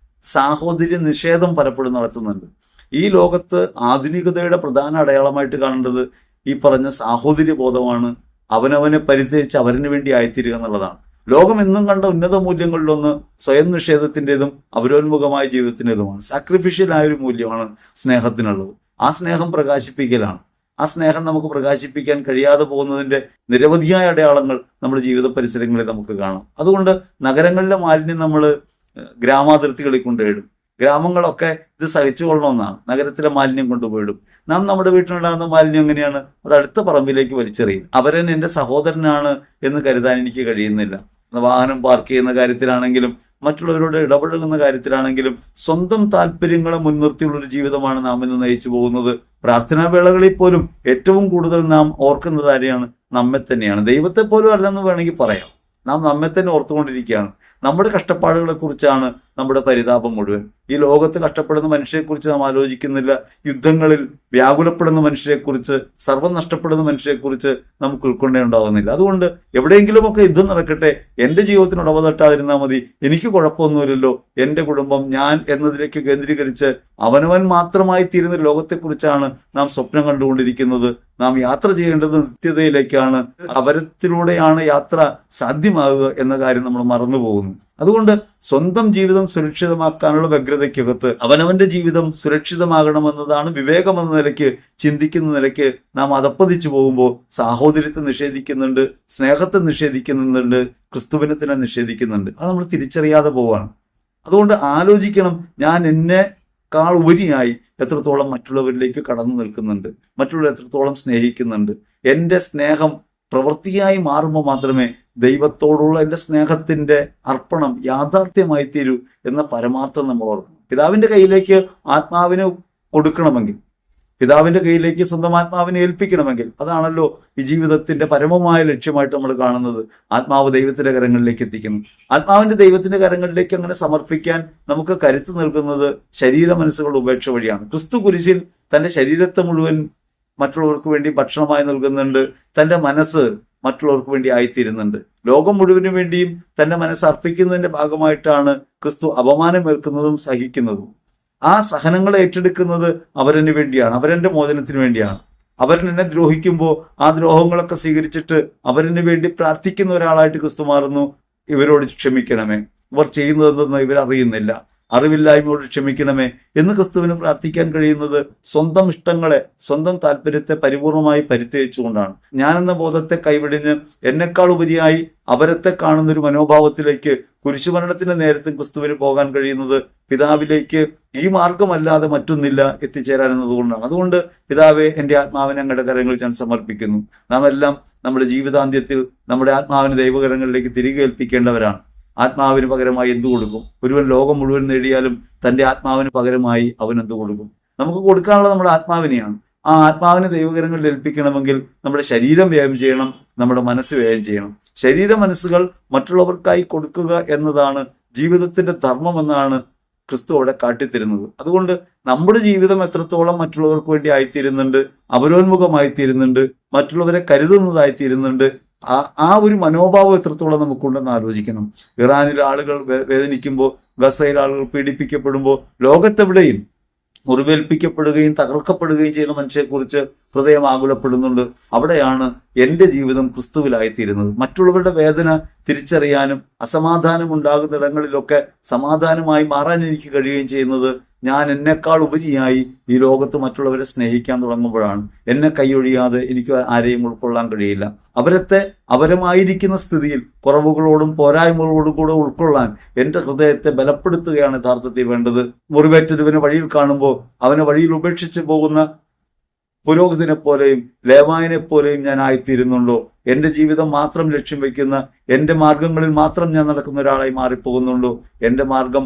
സാഹോദര്യ നിഷേധം പലപ്പോഴും നടത്തുന്നുണ്ട്. ഈ ലോകത്ത് ആധുനികതയുടെ പ്രധാന അടയാളമായിട്ട് കാണേണ്ടത് ഈ പറഞ്ഞ സാഹോദര്യ ബോധമാണ്. അവനവനെ പരിത്യജിച്ച് അവരിന് വേണ്ടി ആയിത്തീരുക എന്നുള്ളതാണ്. ലോകം എന്നും കണ്ട ഉന്നത മൂല്യങ്ങളിലൊന്ന് സ്വയം നിഷേധത്തിൻ്റെതും അപരോന്മുഖമായ ജീവിതത്തിൻ്റെതുമാണ്. സാക്രിഫിഷ്യലായ ഒരു മൂല്യമാണ് സ്നേഹത്തിനുള്ളത്. ആ സ്നേഹം പ്രകാശിപ്പിക്കലാണ്. ആ സ്നേഹം നമുക്ക് പ്രകാശിപ്പിക്കാൻ കഴിയാതെ പോകുന്നതിന്റെ നിരവധിയായ അടയാളങ്ങൾ നമ്മുടെ ജീവിത പരിസരങ്ങളിൽ നമുക്ക് കാണാം. അതുകൊണ്ട് നഗരങ്ങളിലെ മാലിന്യം നമ്മൾ ഗ്രാമാതിർത്തികളിൽ കൊണ്ടുപോയിടും. ഗ്രാമങ്ങളൊക്കെ ഇത് സഹിച്ചുകൊള്ളണമെന്നാണ്. നഗരത്തിലെ മാലിന്യം കൊണ്ടുപോയിടും. നാം നമ്മുടെ വീട്ടിലുണ്ടാകുന്ന മാലിന്യം എങ്ങനെയാണ്? അത് അടുത്ത പറമ്പിലേക്ക് വലിച്ചെറിയും. അവരൻ എൻ്റെ സഹോദരനാണ് എന്ന് കരുതാൻ എനിക്ക് കഴിയുന്നില്ല. വാഹനം പാർക്ക് ചെയ്യുന്ന കാര്യത്തിലാണെങ്കിലും മറ്റുള്ളവരോട് ഇടപഴകുന്ന കാര്യത്തിലാണെങ്കിലും സ്വന്തം താല്പര്യങ്ങളെ മുൻനിർത്തിയുള്ളൊരു ജീവിതമാണ് നാം ഇന്ന് നയിച്ചു പോകുന്നത്. പ്രാർത്ഥനാ വേളകളിൽ പോലും ഏറ്റവും കൂടുതൽ നാം ഓർക്കുന്നത് ആരെയാണ്? നമ്മെ തന്നെയാണ്. ദൈവത്തെ പോലും അല്ലെന്ന് വേണമെങ്കിൽ പറയാം. നാം നമ്മെ തന്നെ ഓർത്തുകൊണ്ടിരിക്കുകയാണ്. നമ്മുടെ കഷ്ടപ്പാടുകളെ കുറിച്ചാണ് നമ്മുടെ പരിതാപം മുഴുവൻ. ഈ ലോകത്ത് കഷ്ടപ്പെടുന്ന മനുഷ്യരെക്കുറിച്ച് നാം ആലോചിക്കുന്നില്ല. യുദ്ധങ്ങളിൽ വ്യാകുലപ്പെടുന്ന മനുഷ്യരെക്കുറിച്ച്, സർവ്വം നഷ്ടപ്പെടുന്ന മനുഷ്യരെക്കുറിച്ച് നമുക്ക് ഉൾക്കൊണ്ടേണ്ടാകുന്നില്ല. അതുകൊണ്ട് എവിടെയെങ്കിലുമൊക്കെ യുദ്ധം നടക്കട്ടെ, എൻ്റെ ജീവിതത്തിന് ഇടവ തട്ടാതിരുന്നാൽ മതി, എനിക്ക് കുഴപ്പമൊന്നുമില്ലല്ലോ, എൻ്റെ കുടുംബം, ഞാൻ എന്നതിലേക്ക് കേന്ദ്രീകരിച്ച് അവനവൻ മാത്രമായി തീരുന്ന ലോകത്തെക്കുറിച്ചാണ് നാം സ്വപ്നം കണ്ടുകൊണ്ടിരിക്കുന്നത്. നാം യാത്ര ചെയ്യേണ്ടത് നിത്യതയിലേക്കാണ്. അപരത്തിലൂടെയാണ് യാത്ര സാധ്യമാകുക എന്ന കാര്യം നമ്മൾ മറന്നുപോകുന്നു. അതുകൊണ്ട് സ്വന്തം ജീവിതം സുരക്ഷിതമാക്കാനുള്ള വ്യഗ്രതയ്ക്കകത്ത് അവനവന്റെ ജീവിതം സുരക്ഷിതമാകണമെന്നതാണ് വിവേകമെന്ന നിലയ്ക്ക്, ചിന്തിക്കുന്ന നിലയ്ക്ക് നാം അധപ്പതിച്ചു പോകുമ്പോൾ സാഹോദര്യത്തെ നിഷേധിക്കുന്നുണ്ട്, സ്നേഹത്തെ നിഷേധിക്കുന്നുണ്ട്, ക്രിസ്തുവിനെ തന്നെ നിഷേധിക്കുന്നുണ്ട്. അത് നമ്മൾ തിരിച്ചറിയാതെ പോവാണ്. അതുകൊണ്ട് ആലോചിക്കണം, ഞാൻ എന്നെക്കാൾ ഉപരിയായി എത്രത്തോളം മറ്റുള്ളവരിലേക്ക് കടന്നു നിൽക്കുന്നുണ്ട്, മറ്റുള്ളവർ എത്രത്തോളം സ്നേഹിക്കുന്നുണ്ട്. എൻ്റെ സ്നേഹം പ്രവൃത്തിയായി മാറുമ്പോൾ മാത്രമേ ദൈവത്തോടുള്ള എൻ്റെ സ്നേഹത്തിന്റെ അർപ്പണം യാഥാർത്ഥ്യമായി തീരൂ എന്ന പരമാർത്ഥം നമ്മൾ ഓർക്കണം. പിതാവിന്റെ കയ്യിലേക്ക് ആത്മാവിനെ കൊടുക്കണമെങ്കിൽ, പിതാവിന്റെ കയ്യിലേക്ക് സ്വന്തം ആത്മാവിനെ ഏൽപ്പിക്കണമെങ്കിൽ, അതാണല്ലോ ഈ ജീവിതത്തിന്റെ പരമമായ ലക്ഷ്യമായിട്ട് നമ്മൾ കാണുന്നത്. ആത്മാവ് ദൈവത്തിന്റെ കരങ്ങളിലേക്ക് എത്തിക്കണം. ആത്മാവിന്റെ ദൈവത്തിന്റെ കരങ്ങളിലേക്ക് അങ്ങനെ സമർപ്പിക്കാൻ നമുക്ക് കരുത്ത് നൽകുന്നത് ശരീര മനസ്സുകളുടെ ഉപേക്ഷ വഴിയാണ്. ക്രിസ്തു കുരിശിൽ തന്റെ ശരീരത്തെ മുഴുവൻ മറ്റുള്ളവർക്ക് വേണ്ടി ഭക്ഷണമായി നൽകുന്നുണ്ട്. തന്റെ മനസ്സ് മറ്റുള്ളവർക്ക് വേണ്ടി ആയിത്തീരുന്നുണ്ട്. ലോകം മുഴുവനും വേണ്ടിയും തന്റെ മനസ്സ് അർപ്പിക്കുന്നതിന്റെ ഭാഗമായിട്ടാണ് ക്രിസ്തു അപമാനം ഏൽക്കുന്നതും സഹിക്കുന്നതും. ആ സഹനങ്ങളെ ഏറ്റെടുക്കുന്നത് അവരെന്നെ വേണ്ടിയാണ്, അവരെന്റെ മോചനത്തിന് വേണ്ടിയാണ്. അവരെന്നെ ദ്രോഹിക്കുമ്പോൾ ആ ദ്രോഹങ്ങളൊക്കെ സ്വീകരിച്ചിട്ട് അവരെന്നെ വേണ്ടി പ്രാർത്ഥിക്കുന്ന ഒരാളായിട്ട് ക്രിസ്തു മാറുന്നു. ഇവരോട് ക്ഷമിക്കണമേ, ഇവർ ചെയ്യുന്നതെന്ന് ഇവരറിയുന്നില്ല, അറിവില്ലായ്മയോട് ക്ഷമിക്കണമേ എന്ന് ക്രിസ്തുവിന് പ്രാർത്ഥിക്കാൻ കഴിയുന്നത് സ്വന്തം ഇഷ്ടങ്ങളെ, സ്വന്തം താല്പര്യത്തെ പരിപൂർണമായി പരിത്യജിച്ചുകൊണ്ടാണ്. ഞാനെന്ന ബോധത്തെ കൈവിടിഞ്ഞ് എന്നെക്കാൾ ഉപരിയായി അവരത്തെ കാണുന്ന ഒരു മനോഭാവത്തിലേക്ക് കുരിശുമരണത്തിന്റെ നേരത്തും ക്രിസ്തുവിന് പോകാൻ കഴിയുന്നത് പിതാവിലേക്ക് ഈ മാർഗമല്ലാതെ മറ്റൊന്നില്ല എത്തിച്ചേരാൻ എന്നതുകൊണ്ടാണ്. അതുകൊണ്ട് പിതാവെ, എന്റെ ആത്മാവിനെ അങ്ങയുടെ കരങ്ങളിൽ ഞാൻ സമർപ്പിക്കുന്നു. നാം എല്ലാം നമ്മുടെ ജീവിതാന്ത്യത്തിൽ നമ്മുടെ ആത്മാവിനെ ദൈവകരങ്ങളിലേക്ക് തിരികെ ഏൽപ്പിക്കേണ്ടവരാണ്. ആത്മാവിന് പകരമായി എന്തു കൊടുക്കും? ഒരുവൻ ലോകം മുഴുവൻ നേടിയാലും തന്റെ ആത്മാവിന് പകരമായി അവൻ എന്തു കൊടുക്കും? നമുക്ക് കൊടുക്കാനുള്ളത് നമ്മുടെ ആത്മാവിനെയാണ്. ആ ആത്മാവിനെ ദൈവകരങ്ങളിൽ ഏൽപ്പിക്കണമെങ്കിൽ നമ്മുടെ ശരീരം വ്യായാമം ചെയ്യണം, നമ്മുടെ മനസ്സ് വ്യായാമം ചെയ്യണം. ശരീര മനസ്സുകൾ മറ്റുള്ളവർക്കായി കൊടുക്കുക എന്നതാണ് ജീവിതത്തിന്റെ ധർമ്മമെന്നാണ് ക്രിസ്തു അവിടെ കാട്ടിത്തരുന്നത്. അതുകൊണ്ട് നമ്മുടെ ജീവിതം എത്രത്തോളം മറ്റുള്ളവർക്ക് വേണ്ടി ആയിത്തീരുന്നുണ്ട്, അവരോന്മുഖമായിത്തീരുന്നുണ്ട്, മറ്റുള്ളവരെ കരുതുന്നതായിത്തീരുന്നുണ്ട്, ആ ഒരു മനോഭാവം എത്രത്തോളം നമുക്കുണ്ടെന്ന് ആലോചിക്കണം. ഇറാനിലെ ആളുകൾ വേദനിക്കുമ്പോൾ, ഗസയിലെ ആളുകൾ പീഡിപ്പിക്കപ്പെടുമ്പോൾ, ലോകത്തെവിടെയും മുറിവേൽപ്പിക്കപ്പെടുകയും തകർക്കപ്പെടുകയും ചെയ്യുന്ന മനുഷ്യരെക്കുറിച്ച് ഹൃദയം ആകുലപ്പെടുന്നുണ്ട്. അവിടെയാണ് എൻ്റെ ജീവിതം ക്രിസ്തുവിലായിത്തീരുന്നത്. മറ്റുള്ളവരുടെ വേദന തിരിച്ചറിയാനും അസമാധാനം ഉണ്ടാകുന്നിടങ്ങളിലൊക്കെ സമാധാനമായി മാറാൻ എനിക്ക് കഴിയുകയും ചെയ്യുന്നത് ഞാൻ എന്നെക്കാൾ ഉപരിയായി ഈ ലോകത്ത് മറ്റുള്ളവരെ സ്നേഹിക്കാൻ തുടങ്ങുമ്പോഴാണ്. എന്നെ കൈയൊഴിയാതെ എനിക്ക് ആരെയും ഉൾക്കൊള്ളാൻ കഴിയില്ല. അവരമായിരിക്കുന്ന സ്ഥിതിയിൽ കുറവുകളോടും പോരായ്മകളോടും കൂടെ ഉൾക്കൊള്ളാൻ എൻ്റെ ഹൃദയത്തെ ബലപ്പെടുത്തുകയാണ് യഥാർത്ഥത്തിൽ വേണ്ടത്. മുറിവേറ്റൊരുവനെ വഴിയിൽ കാണുമ്പോൾ അവനെ വഴിയിൽ ഉപേക്ഷിച്ച് പോകുന്ന പുരോഹിതനെ പോലെയും ലേവായനെ പോലെയും ഞാൻ ആയിത്തീരുന്നുണ്ടോ? എൻ്റെ ജീവിതം മാത്രം ലക്ഷ്യം വയ്ക്കുന്ന, എൻ്റെ മാർഗങ്ങളിൽ മാത്രം ഞാൻ നടക്കുന്ന ഒരാളായി മാറിപ്പോകുന്നുണ്ടോ? എൻ്റെ മാർഗം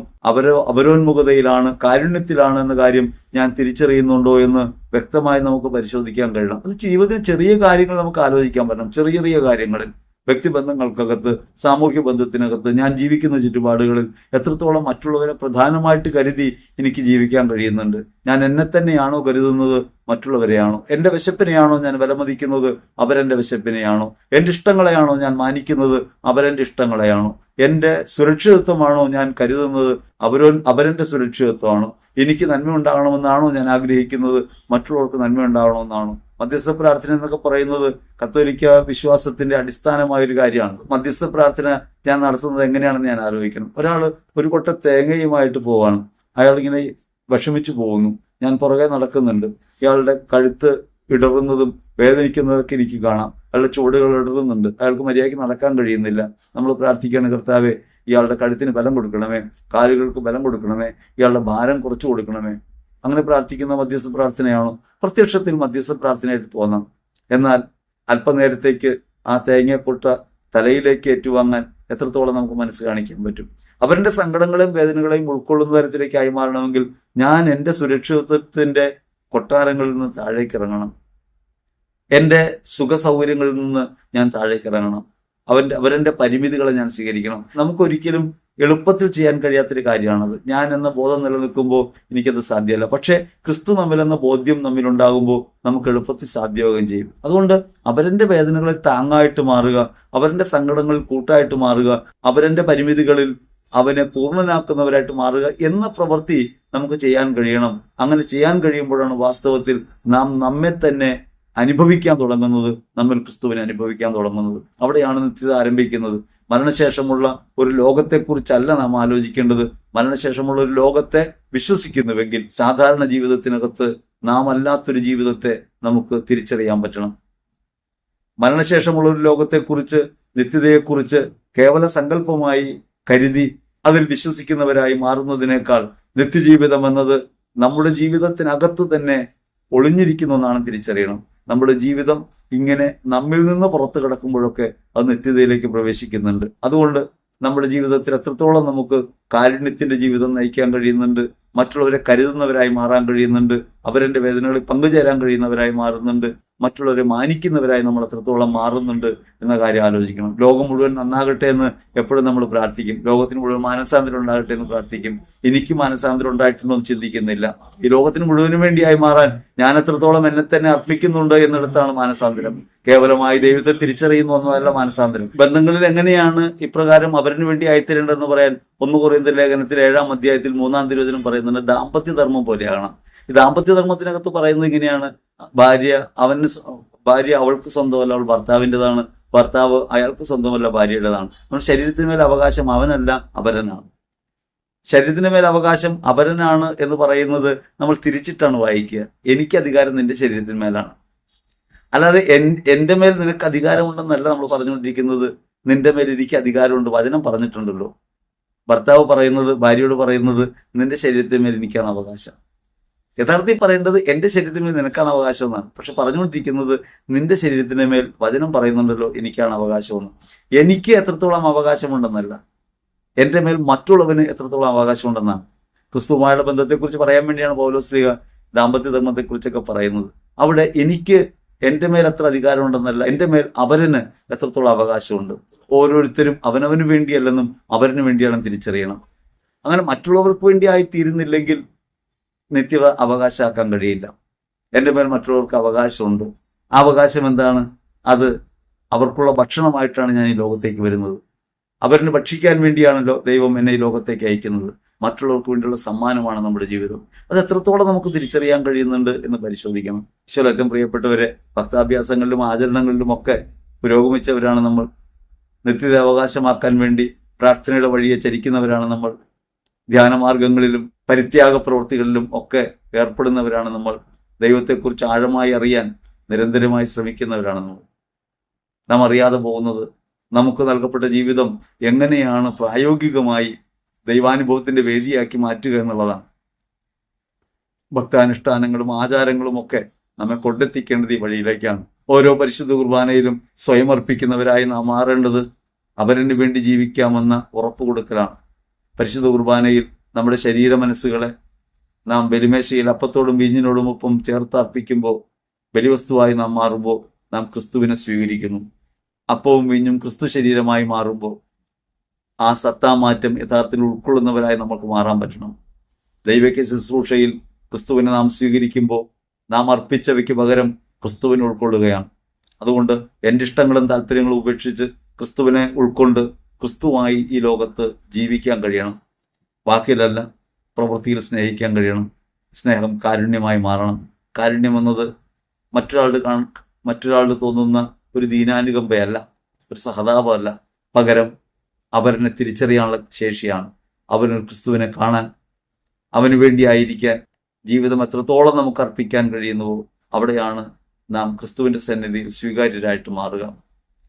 അവരോന്മുഖതയിലാണ്, കാരുണ്യത്തിലാണ് എന്ന കാര്യം ഞാൻ തിരിച്ചറിയുന്നുണ്ടോ എന്ന് വ്യക്തമായി നമുക്ക് പരിശോധിക്കാൻ കഴിയണം. അത് ജീവിതത്തിൽ ചെറിയ കാര്യങ്ങൾ നമുക്ക് ആലോചിക്കാൻ പറ്റണം. ചെറിയ ചെറിയ കാര്യങ്ങളിൽ, വ്യക്തിബന്ധങ്ങൾക്കകത്ത്, സാമൂഹ്യ ബന്ധത്തിനകത്ത്, ഞാൻ ജീവിക്കുന്ന ചുറ്റുപാടുകളിൽ എത്രത്തോളം മറ്റുള്ളവരെ പ്രധാനമായിട്ട് കരുതി എനിക്ക് ജീവിക്കാൻ കഴിയുന്നുണ്ട്. ഞാൻ എന്നെ തന്നെയാണോ കരുതുന്നത്, മറ്റുള്ളവരെയാണോ? എൻ്റെ വിശപ്പിനെയാണോ ഞാൻ വിലമതിക്കുന്നത്, അവരെൻ്റെ വിശപ്പിനെയാണോ? എൻ്റെ ഇഷ്ടങ്ങളെയാണോ ഞാൻ മാനിക്കുന്നത്, അവരെൻ്റെ ഇഷ്ടങ്ങളെയാണോ? എൻ്റെ സുരക്ഷിതത്വമാണോ ഞാൻ കരുതുന്നത്, അവരെൻ്റെ സുരക്ഷിതത്വമാണോ? എനിക്ക് നന്മ ഉണ്ടാകണമെന്നാണോ ഞാൻ ആഗ്രഹിക്കുന്നത്, മറ്റുള്ളവർക്ക് നന്മ ഉണ്ടാകണമെന്നാണോ? മധ്യസ്ഥ പ്രാർത്ഥന എന്നൊക്കെ പറയുന്നത് കത്തോലിക്ക വിശ്വാസത്തിന്റെ അടിസ്ഥാനമായൊരു കാര്യമാണ്. മധ്യസ്ഥ പ്രാർത്ഥന ഞാൻ നടത്തുന്നത് എങ്ങനെയാണെന്ന് ഞാൻ ആലോചിക്കണം. ഒരാൾ ഒരു കൊട്ട തേങ്ങയുമായിട്ട് പോവാണ്. അയാളിങ്ങനെ വിഷമിച്ചു പോകുന്നു. ഞാൻ പുറകെ നടക്കുന്നുണ്ട്. ഇയാളുടെ കഴുത്ത് ഇടറുന്നതും വേദനിക്കുന്നതൊക്കെ എനിക്ക് കാണാം. അയാളുടെ ചുവടുകൾ ഇടറുന്നുണ്ട്. അയാൾക്ക് മര്യാദയ്ക്ക് നടക്കാൻ കഴിയുന്നില്ല. നമ്മൾ പ്രാർത്ഥിക്കുകയാണ്, കർത്താവേ, ഇയാളുടെ കഴുത്തിന് ബലം കൊടുക്കണമേ, കാലുകൾക്ക് ബലം കൊടുക്കണമേ, ഇയാളുടെ ഭാരം കുറച്ചു കൊടുക്കണമേ. അങ്ങനെ പ്രാർത്ഥിക്കുന്ന മധ്യസ്ഥ പ്രാർത്ഥനയാണോ? പ്രത്യക്ഷത്തിൽ മധ്യസ്ഥ പ്രാർത്ഥനയായിട്ട് തോന്നാം. എന്നാൽ അല്പനേരത്തേക്ക് ആ തേങ്ങപ്പൊട്ട തലയിലേക്ക് ഏറ്റുവാങ്ങാൻ എത്രത്തോളം നമുക്ക് മനസ്സ് കാണിക്കാൻ പറ്റും? അവരുടെ സങ്കടങ്ങളെയും വേദനകളെയും ഉൾക്കൊള്ളുന്ന തരത്തിലേക്ക് ആയി മാറണമെങ്കിൽ ഞാൻ എൻ്റെ സുരക്ഷിതത്വത്തിന്റെ കൊട്ടാരങ്ങളിൽ നിന്ന് താഴേക്ക് ഇറങ്ങണം. എൻ്റെ സുഖ സൗകര്യങ്ങളിൽ നിന്ന് ഞാൻ താഴേക്ക് ഇറങ്ങണം. അവരെൻ്റെ പരിമിതികളെ ഞാൻ സ്വീകരിക്കണം. നമുക്കൊരിക്കലും എളുപ്പത്തിൽ ചെയ്യാൻ കഴിയാത്തൊരു കാര്യമാണത്. ഞാൻ എന്ന ബോധം നിലനിൽക്കുമ്പോൾ എനിക്കത് സാധ്യമല്ല. പക്ഷെ ക്രിസ്തു നമ്മിലെന്ന ബോധ്യം നമ്മിലുണ്ടാകുമ്പോൾ നമുക്ക് എളുപ്പത്തിൽ സാധ്യമാവുകയും ചെയ്യും. അതുകൊണ്ട് അവരെൻ്റെ വേദനകളിൽ താങ്ങായിട്ട് മാറുക, അവരുടെ സങ്കടങ്ങളിൽ കൂട്ടായിട്ട് മാറുക, അവരെൻ്റെ പരിമിതികളിൽ അവനെ പൂർണ്ണനാക്കുന്നവരായിട്ട് മാറുക എന്ന പ്രവൃത്തി നമുക്ക് ചെയ്യാൻ കഴിയണം. അങ്ങനെ ചെയ്യാൻ കഴിയുമ്പോഴാണ് വാസ്തവത്തിൽ നാം നമ്മെ തന്നെ അനുഭവിക്കാൻ തുടങ്ങുന്നത്, നമ്മൾ ക്രിസ്തുവിനെ അനുഭവിക്കാൻ തുടങ്ങുന്നത്. അവിടെയാണ് നിത്യത ആരംഭിക്കുന്നത്. മരണശേഷമുള്ള ഒരു ലോകത്തെക്കുറിച്ചല്ല നാം ആലോചിക്കേണ്ടത്. മരണശേഷമുള്ള ഒരു ലോകത്തെ വിശ്വസിക്കുന്നുവെങ്കിൽ സാധാരണ ജീവിതത്തിനകത്ത് നാം അല്ലാത്തൊരു ജീവിതത്തെ നമുക്ക് തിരിച്ചറിയാൻ പറ്റണം. മരണശേഷമുള്ള ഒരു ലോകത്തെക്കുറിച്ച്, നിത്യതയെക്കുറിച്ച് കേവല സങ്കല്പമായി കരുതി അതിൽ വിശ്വസിക്കുന്നവരായി മാറുന്നതിനേക്കാൾ നിത്യജീവിതം എന്നത് നമ്മുടെ ജീവിതത്തിനകത്ത് തന്നെ ഒളിഞ്ഞിരിക്കുന്ന ഒന്നാണ് തിരിച്ചറിയണം. നമ്മുടെ ജീവിതം ഇങ്ങനെ നമ്മിൽ നിന്ന് പുറത്തു കിടക്കുമ്പോഴൊക്കെ അത് നിത്യതയിലേക്ക് പ്രവേശിക്കുന്നുണ്ട്. അതുകൊണ്ട് നമ്മുടെ ജീവിതത്തിൽ എത്രത്തോളം നമുക്ക് കാരുണ്യത്തിന്റെ ജീവിതം നയിക്കാൻ കഴിയുന്നുണ്ട്, മറ്റുള്ളവരെ കരുതുന്നവരായി മാറാൻ കഴിയുന്നുണ്ട്, അവരുടെ വേദനകളിൽ പങ്കുചേരാൻ കഴിയുന്നവരായി മാറുന്നുണ്ട്, മറ്റുള്ളവരെ മാനിക്കുന്നവരായി നമ്മൾ എത്രത്തോളം മാറുന്നുണ്ട് എന്ന കാര്യം ആലോചിക്കണം. ലോകം മുഴുവൻ നന്നാകട്ടെ എന്ന് എപ്പോഴും നമ്മൾ പ്രാർത്ഥിക്കും, ലോകത്തിന് മുഴുവൻ മാനസാന്തരം ഉണ്ടാകട്ടെ എന്ന് പ്രാർത്ഥിക്കും. എനിക്ക് മാനസാന്തരം ഉണ്ടായിട്ടുണ്ടോ എന്ന് ചിന്തിക്കുന്നില്ല. ഈ ലോകത്തിന് മുഴുവനും വേണ്ടിയായി മാറാൻ ഞാൻ എത്രത്തോളം എന്നെ തന്നെ അർപ്പിക്കുന്നുണ്ട് എന്നിടത്താണ് മാനസാന്തരം. കേവലമായി ദൈവത്തെ തിരിച്ചറിയുന്നു എന്നതല്ല മാനസാന്തരം. ബന്ധങ്ങളിൽ എങ്ങനെയാണ് ഇപ്രകാരം അവരിന് വേണ്ടി ആയിത്തീരേണ്ടതെന്ന് പറയാൻ 1 കൊരിന്ത്യർ ലേഖനത്തിൽ 7-ാം അധ്യായത്തിൽ 3-ാം തിരുവചനം പറയുന്നുണ്ട്, ദാമ്പത്യ ധർമ്മം പോലെയാണ്. ഈ ദാമ്പത്യ ധർമ്മത്തിനകത്ത് പറയുന്നത് ഇങ്ങനെയാണ്: ഭാര്യ അവൾക്ക് സ്വന്തമല്ല, അവൾ ഭർത്താവിൻ്റെതാണ്, ഭർത്താവ് അയാൾക്ക് സ്വന്തമല്ല, ഭാര്യയുടേതാണ്. നമ്മുടെ ശരീരത്തിന് മേൽ അവകാശം അവനല്ല, അപരനാണ്. ശരീരത്തിന് മേൽ അവകാശം അപരനാണ് എന്ന് പറയുന്നത് നമ്മൾ തിരിച്ചിട്ടാണ് വായിക്കുക. എനിക്ക് അധികാരം നിന്റെ ശരീരത്തിന് മേലാണ്, അല്ലാതെ എന്റെ മേൽ നിനക്ക് അധികാരമുണ്ടെന്നല്ല നമ്മൾ പറഞ്ഞുകൊണ്ടിരിക്കുന്നത്. നിന്റെ മേൽ എനിക്ക് അധികാരമുണ്ട്. വചനം പറഞ്ഞിട്ടുണ്ടല്ലോ. ഭർത്താവ് പറയുന്നത് ഭാര്യയോട് പറയുന്നത് നിന്റെ ശരീരത്തിന് മേൽ എനിക്കാണ് അവകാശം. യഥാർത്ഥത്തിൽ പറയേണ്ടത് എന്റെ ശരീരത്തിന് മേൽ നിനക്കാണ് അവകാശം എന്നാണ്. പക്ഷെ പറഞ്ഞുകൊണ്ടിരിക്കുന്നത് നിന്റെ ശരീരത്തിന് മേൽ വചനം പറയുന്നുണ്ടല്ലോ എനിക്കാണ് അവകാശമെന്ന്. എനിക്ക് എത്രത്തോളം അവകാശമുണ്ടെന്നല്ല, എന്റെ മേൽ മറ്റുള്ളവന് എത്രത്തോളം അവകാശമുണ്ടെന്നാണ്. ക്രിസ്തുവുമായുള്ള ബന്ധത്തെക്കുറിച്ച് പറയാൻ വേണ്ടിയാണ് പൗലോസ് ശ്ലീഹ ദാമ്പത്യ ധർമ്മത്തെക്കുറിച്ചൊക്കെ പറയുന്നത്. അവിടെ എനിക്ക് എന്റെ മേൽ എത്ര അധികാരമുണ്ടെന്നല്ല, എന്റെ മേൽ അവരന് എത്രത്തോളം അവകാശമുണ്ട്. ഓരോരുത്തരും അവനവന് വേണ്ടിയല്ലെന്നും അവരന് വേണ്ടിയാണെന്ന് തിരിച്ചറിയണം. അങ്ങനെ മറ്റുള്ളവർക്ക് വേണ്ടി ആയിത്തീരുന്നില്ലെങ്കിൽ നിത്യത അവകാശമാക്കാൻ കഴിയില്ല. എൻ്റെ മേൽ മറ്റുള്ളവർക്ക് അവകാശമുണ്ട്. ആ അവകാശം എന്താണ്? അത് അവർക്കുള്ള ഭക്ഷണമായിട്ടാണ് ഞാൻ ഈ ലോകത്തേക്ക് വരുന്നത്. അവരിന് ഭക്ഷിക്കാൻ വേണ്ടിയാണല്ലോ ദൈവം എന്നെ ഈ ലോകത്തേക്ക് അയക്കുന്നത്. മറ്റുള്ളവർക്ക് വേണ്ടിയുള്ള സമ്മാനമാണ് നമ്മുടെ ജീവിതം. അത് എത്രത്തോളം നമുക്ക് തിരിച്ചറിയാൻ കഴിയുന്നുണ്ട് എന്ന് പരിശോധിക്കണം. ഈശോയേറ്റവും പ്രിയപ്പെട്ടവരെ, ഭക്താഭ്യാസങ്ങളിലും ആചരണങ്ങളിലും ഒക്കെ പുരോഗമിച്ചവരാണ് നമ്മൾ. നിത്യത അവകാശമാക്കാൻ വേണ്ടി പ്രാർത്ഥനയുടെ വഴിയെ ചരിക്കുന്നവരാണ് നമ്മൾ. ധ്യാനമാർഗങ്ങളിലും പരിത്യാഗ പ്രവൃത്തികളിലും ഒക്കെ ഏർപ്പെടുന്നവരാണ് നമ്മൾ. ദൈവത്തെക്കുറിച്ച് ആഴമായി അറിയാൻ നിരന്തരമായി ശ്രമിക്കുന്നവരാണ് നമ്മൾ. നാം അറിയാതെ പോകുന്നത് നമുക്ക് നൽകപ്പെട്ട ജീവിതം എങ്ങനെയാണ് പ്രായോഗികമായി ദൈവാനുഭവത്തിന്റെ വേദിയാക്കി മാറ്റുക എന്നുള്ളതാണ്. ഭക്താനുഷ്ഠാനങ്ങളും ആചാരങ്ങളും ഒക്കെ നമ്മെ കൊണ്ടെത്തിക്കേണ്ടത് ഈ വഴിയിലേക്കാണ്. ഓരോ പരിശുദ്ധ കുർബാനയിലും സ്വയം അർപ്പിക്കുന്നവരായി നാം മാറേണ്ടത് അവരന് വേണ്ടി ജീവിക്കാമെന്ന ഉറപ്പ് കൊടുക്കലാണ്. പരിശുദ്ധ കുർബാനയിൽ നമ്മുടെ ശരീര മനസ്സുകളെ നാം ബലിമേശയിൽ അപ്പത്തോടും വീഞ്ഞിനോടും ഒപ്പം ചേർത്ത് അർപ്പിക്കുമ്പോൾ, ബലിവസ്തുവായി നാം മാറുമ്പോൾ നാം ക്രിസ്തുവിനെ സ്വീകരിക്കുന്നു. അപ്പവും വീഞ്ഞും ക്രിസ്തു ശരീരമായി മാറുമ്പോൾ ആ സത്താമാറ്റം യഥാർത്ഥത്തിൽ ഉൾക്കൊള്ളുന്നവരായി നമുക്ക് മാറാൻ പറ്റണം. ദൈവയ്ക്ക് ശുശ്രൂഷയിൽ ക്രിസ്തുവിനെ നാം സ്വീകരിക്കുമ്പോൾ നാം അർപ്പിച്ചവയ്ക്ക് പകരം ക്രിസ്തുവിനെ ഉൾക്കൊള്ളുകയാണ്. അതുകൊണ്ട് എൻ്റെ ഇഷ്ടങ്ങളും താല്പര്യങ്ങളും ഉപേക്ഷിച്ച് ക്രിസ്തുവിനെ ഉൾക്കൊണ്ട് ക്രിസ്തുവായി ഈ ലോകത്ത് ജീവിക്കാൻ കഴിയണം. വാക്കിലല്ല, പ്രവൃത്തിയിൽ സ്നേഹിക്കാൻ കഴിയണം. സ്നേഹം കാരുണ്യമായി മാറണം. കാരുണ്യം എന്നത് മറ്റൊരാളുടെ തോന്നുന്ന ഒരു ദീനാനുകമ്പയല്ല, ഒരു സഹതാപമല്ല. പകരം അവരനെ തിരിച്ചറിയാനുള്ള ശേഷിയാണ്. അവന് ക്രിസ്തുവിനെ കാണാൻ, അവന് വേണ്ടിയായിരിക്കാൻ ജീവിതം എത്രത്തോളം നമുക്ക് അർപ്പിക്കാൻ കഴിയുന്നുവോ അവിടെയാണ് നാം ക്രിസ്തുവിന്റെ സന്നിധിയിൽ സ്വീകാര്യരായിട്ട് മാറുക.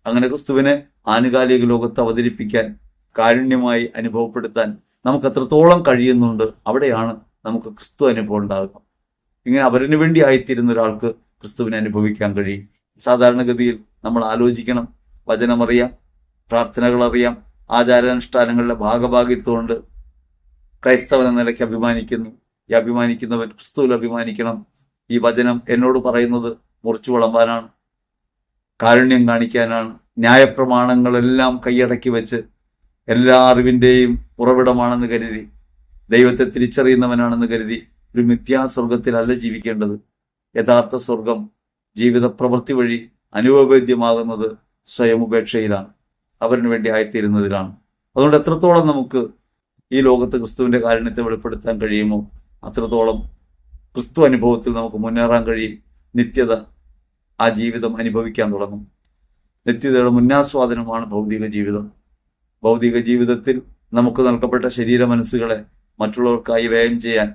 അങ്ങനെ ക്രിസ്തുവിനെ ആനുകാലിക ലോകത്ത് അവതരിപ്പിക്കാൻ, കാരുണ്യമായി അനുഭവപ്പെടുത്താൻ നമുക്ക് എത്രത്തോളം കഴിയുന്നുണ്ട് അവിടെയാണ് നമുക്ക് ക്രിസ്തു അനുഭവം ഉണ്ടാകുക. ഇങ്ങനെ അവരിന് വേണ്ടി ആയിത്തീരുന്ന ഒരാൾക്ക് ക്രിസ്തുവിനെ അനുഭവിക്കാൻ കഴിയും. സാധാരണഗതിയിൽ നമ്മൾ ആലോചിക്കണം, വചനമറിയാം, പ്രാർത്ഥനകളറിയാം, ആചാരാനുഷ്ഠാനങ്ങളുടെ ഭാഗഭാഗിത്വമുണ്ട്. ക്രൈസ്തവൻ എന്ന നിലയ്ക്ക് അഭിമാനിക്കുന്നു. ഈ അഭിമാനിക്കുന്നവൻ ക്രിസ്തുവിൽ അഭിമാനിക്കണം. ഈ വചനം എന്നോട് പറയുന്നത് മുറിച്ചു വിളമ്പാനാണ്, കാരുണ്യം കാണിക്കാനാണ്. ന്യായപ്രമാണങ്ങളെല്ലാം കൈയടക്കി വെച്ച് എല്ലാ അറിവിൻ്റെയും ഉറവിടമാണെന്ന് കരുതി, ദൈവത്തെ തിരിച്ചറിയുന്നവനാണെന്ന് കരുതി ഒരു മിഥ്യാസ്വർഗത്തിലല്ല ജീവിക്കേണ്ടത്. യഥാർത്ഥ സ്വർഗം ജീവിത പ്രവൃത്തി വഴി അനുഭവേദ്യമാകുന്നത് സ്വയം ഉപേക്ഷയിലാണ്, അവരിന് വേണ്ടി ആയിത്തീരുന്നതിലാണ്. അതുകൊണ്ട് എത്രത്തോളം നമുക്ക് ഈ ലോകത്ത് ക്രിസ്തുവിന്റെ കാരുണ്യത്തെ വെളിപ്പെടുത്താൻ കഴിയുമോ അത്രത്തോളം ക്രിസ്തു അനുഭവത്തിൽ നമുക്ക് മുന്നേറാൻ കഴിയും. നിത്യത ആ ജീവിതം അനുഭവിക്കാൻ തുടങ്ങും. നിത്യതയുടെ മുന്നാസ്വാദനമാണ് ഭൗതിക ജീവിതം. ഭൗതിക ജീവിതത്തിൽ നമുക്ക് നൽകപ്പെട്ട ശരീര മനസ്സുകളെ മറ്റുള്ളവർക്കായി വ്യയം ചെയ്യാൻ,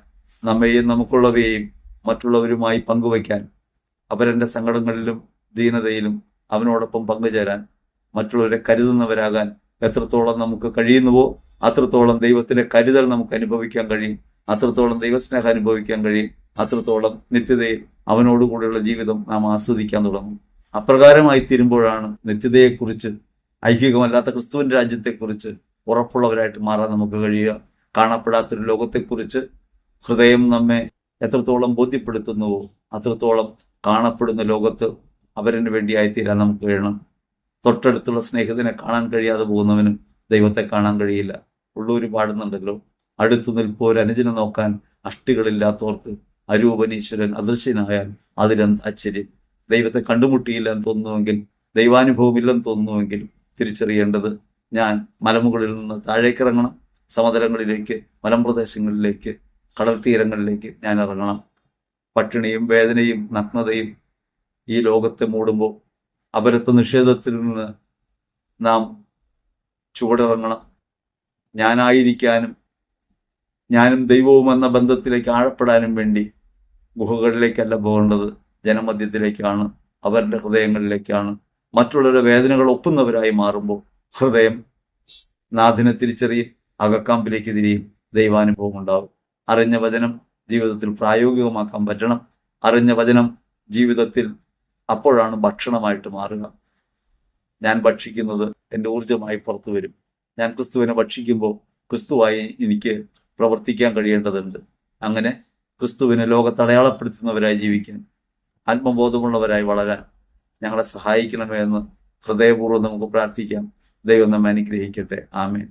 നമ്മെയും നമുക്കുള്ളവയെയും മറ്റുള്ളവരുമായി പങ്കുവയ്ക്കാൻ, അവരെൻ്റെ സങ്കടങ്ങളിലും ദീനതയിലും അവനോടൊപ്പം പങ്കുചേരാൻ, മറ്റുള്ളവരെ കരുതുന്നവരാകാൻ എത്രത്തോളം നമുക്ക് കഴിയുന്നുവോ അത്രത്തോളം ദൈവത്തിന്റെ കരുതൽ നമുക്ക് അനുഭവിക്കാൻ കഴിയും. അത്രത്തോളം ദൈവസ്നേഹം അനുഭവിക്കാൻ കഴിയും. അത്രത്തോളം നിത്യതയിൽ അവനോടുകൂടിയുള്ള ജീവിതം നാം ആസ്വദിക്കാൻ തുടങ്ങും. അപ്രകാരമായി തീരുമ്പോഴാണ് നിത്യതയെക്കുറിച്ച്, ഐഹികമല്ലാത്ത ക്രിസ്തുവിന്റെ രാജ്യത്തെക്കുറിച്ച് ഉറപ്പുള്ളവരായിട്ട് മാറാൻ നമുക്ക് കഴിയുക. കാണപ്പെടാത്തൊരു ലോകത്തെക്കുറിച്ച് ഹൃദയം നമ്മെ എത്രത്തോളം ബോധ്യപ്പെടുത്തുന്നുവോ അത്രത്തോളം കാണപ്പെടുന്ന ലോകത്ത് അവരിന് വേണ്ടിയായി തീരാൻ നമുക്ക് കഴിയണം. തൊട്ടടുത്തുള്ള സ്നേഹിതനെ കാണാൻ കഴിയാതെ പോകുന്നവനും ദൈവത്തെ കാണാൻ കഴിയില്ല. ഉള്ളൂര് പാടുന്നുണ്ടല്ലോ, അടുത്തു നിൽപ്പോർ അനുജനെ നോക്കാൻ അഷ്ടികളില്ലാത്തവർക്ക് അരൂപനീശ്വരൻ അദൃശ്യനായാൽ അതിലെന്ത് ആശ്ചര്യം. ദൈവത്തെ കണ്ടുമുട്ടിയില്ലെന്ന് തോന്നുന്നുവെങ്കിൽ, ദൈവാനുഭവമില്ലെന്ന് തോന്നുന്നുവെങ്കിൽ തിരിച്ചറിയേണ്ടത്, ഞാൻ മലമുകളിൽ നിന്ന് താഴേക്കിറങ്ങണം, സമതലങ്ങളിലേക്ക്, മലമ്പ്രദേശങ്ങളിലേക്ക്, കടൽ തീരങ്ങളിലേക്ക് ഞാൻ ഇറങ്ങണം. പട്ടിണിയും വേദനയും നഗ്നതയും ഈ ലോകത്തെ മൂടുമ്പോൾ അപരത്വ നിഷേധത്തിൽ നിന്ന് നാം ചുവടിറങ്ങണം. ഞാനായിരിക്കാനും ഞാനും ദൈവവും എന്ന ബന്ധത്തിലേക്ക് ആഴപ്പെടാനും വേണ്ടി ഗുഹകളിലേക്കല്ല പോകേണ്ടത്, ജനമധ്യത്തിലേക്കാണ്, അവരുടെ ഹൃദയങ്ങളിലേക്കാണ്. മറ്റുള്ളവരുടെ വേദനകൾ ഒപ്പുന്നവരായി മാറുമ്പോൾ ഹൃദയം നാഥിനെ തിരിച്ചറിയും, അകക്കാമ്പിലേക്ക് തിരിയും, ദൈവാനുഭവം ഉണ്ടാവും. അറിഞ്ഞ വചനം ജീവിതത്തിൽ പ്രായോഗികമാക്കാൻ പറ്റണം. അറിഞ്ഞ വചനം ജീവിതത്തിൽ അപ്പോഴാണ് ഭക്ഷണമായിട്ട് മാറുക. ഞാൻ ഭക്ഷിക്കുന്നത് എൻ്റെ ഊർജമായി പുറത്തു വരും. ഞാൻ ക്രിസ്തുവിനെ ഭക്ഷിക്കുമ്പോൾ ക്രിസ്തുവായി എനിക്ക് പ്രവർത്തിക്കാൻ കഴിയേണ്ടതുണ്ട്. അങ്ങനെ ക്രിസ്തുവിനെ ലോകത്ത് അടയാളപ്പെടുത്തുന്നവരായി ജീവിക്കാൻ, ആത്മബോധമുള്ളവരായി വളരാൻ ഞങ്ങളെ സഹായിക്കണമേ എന്ന് ഹൃദയപൂർവ്വം നമുക്ക് പ്രാർത്ഥിക്കാം. ദൈവം നമ്മെ അനുഗ്രഹിക്കട്ടെ. ആമേൻ.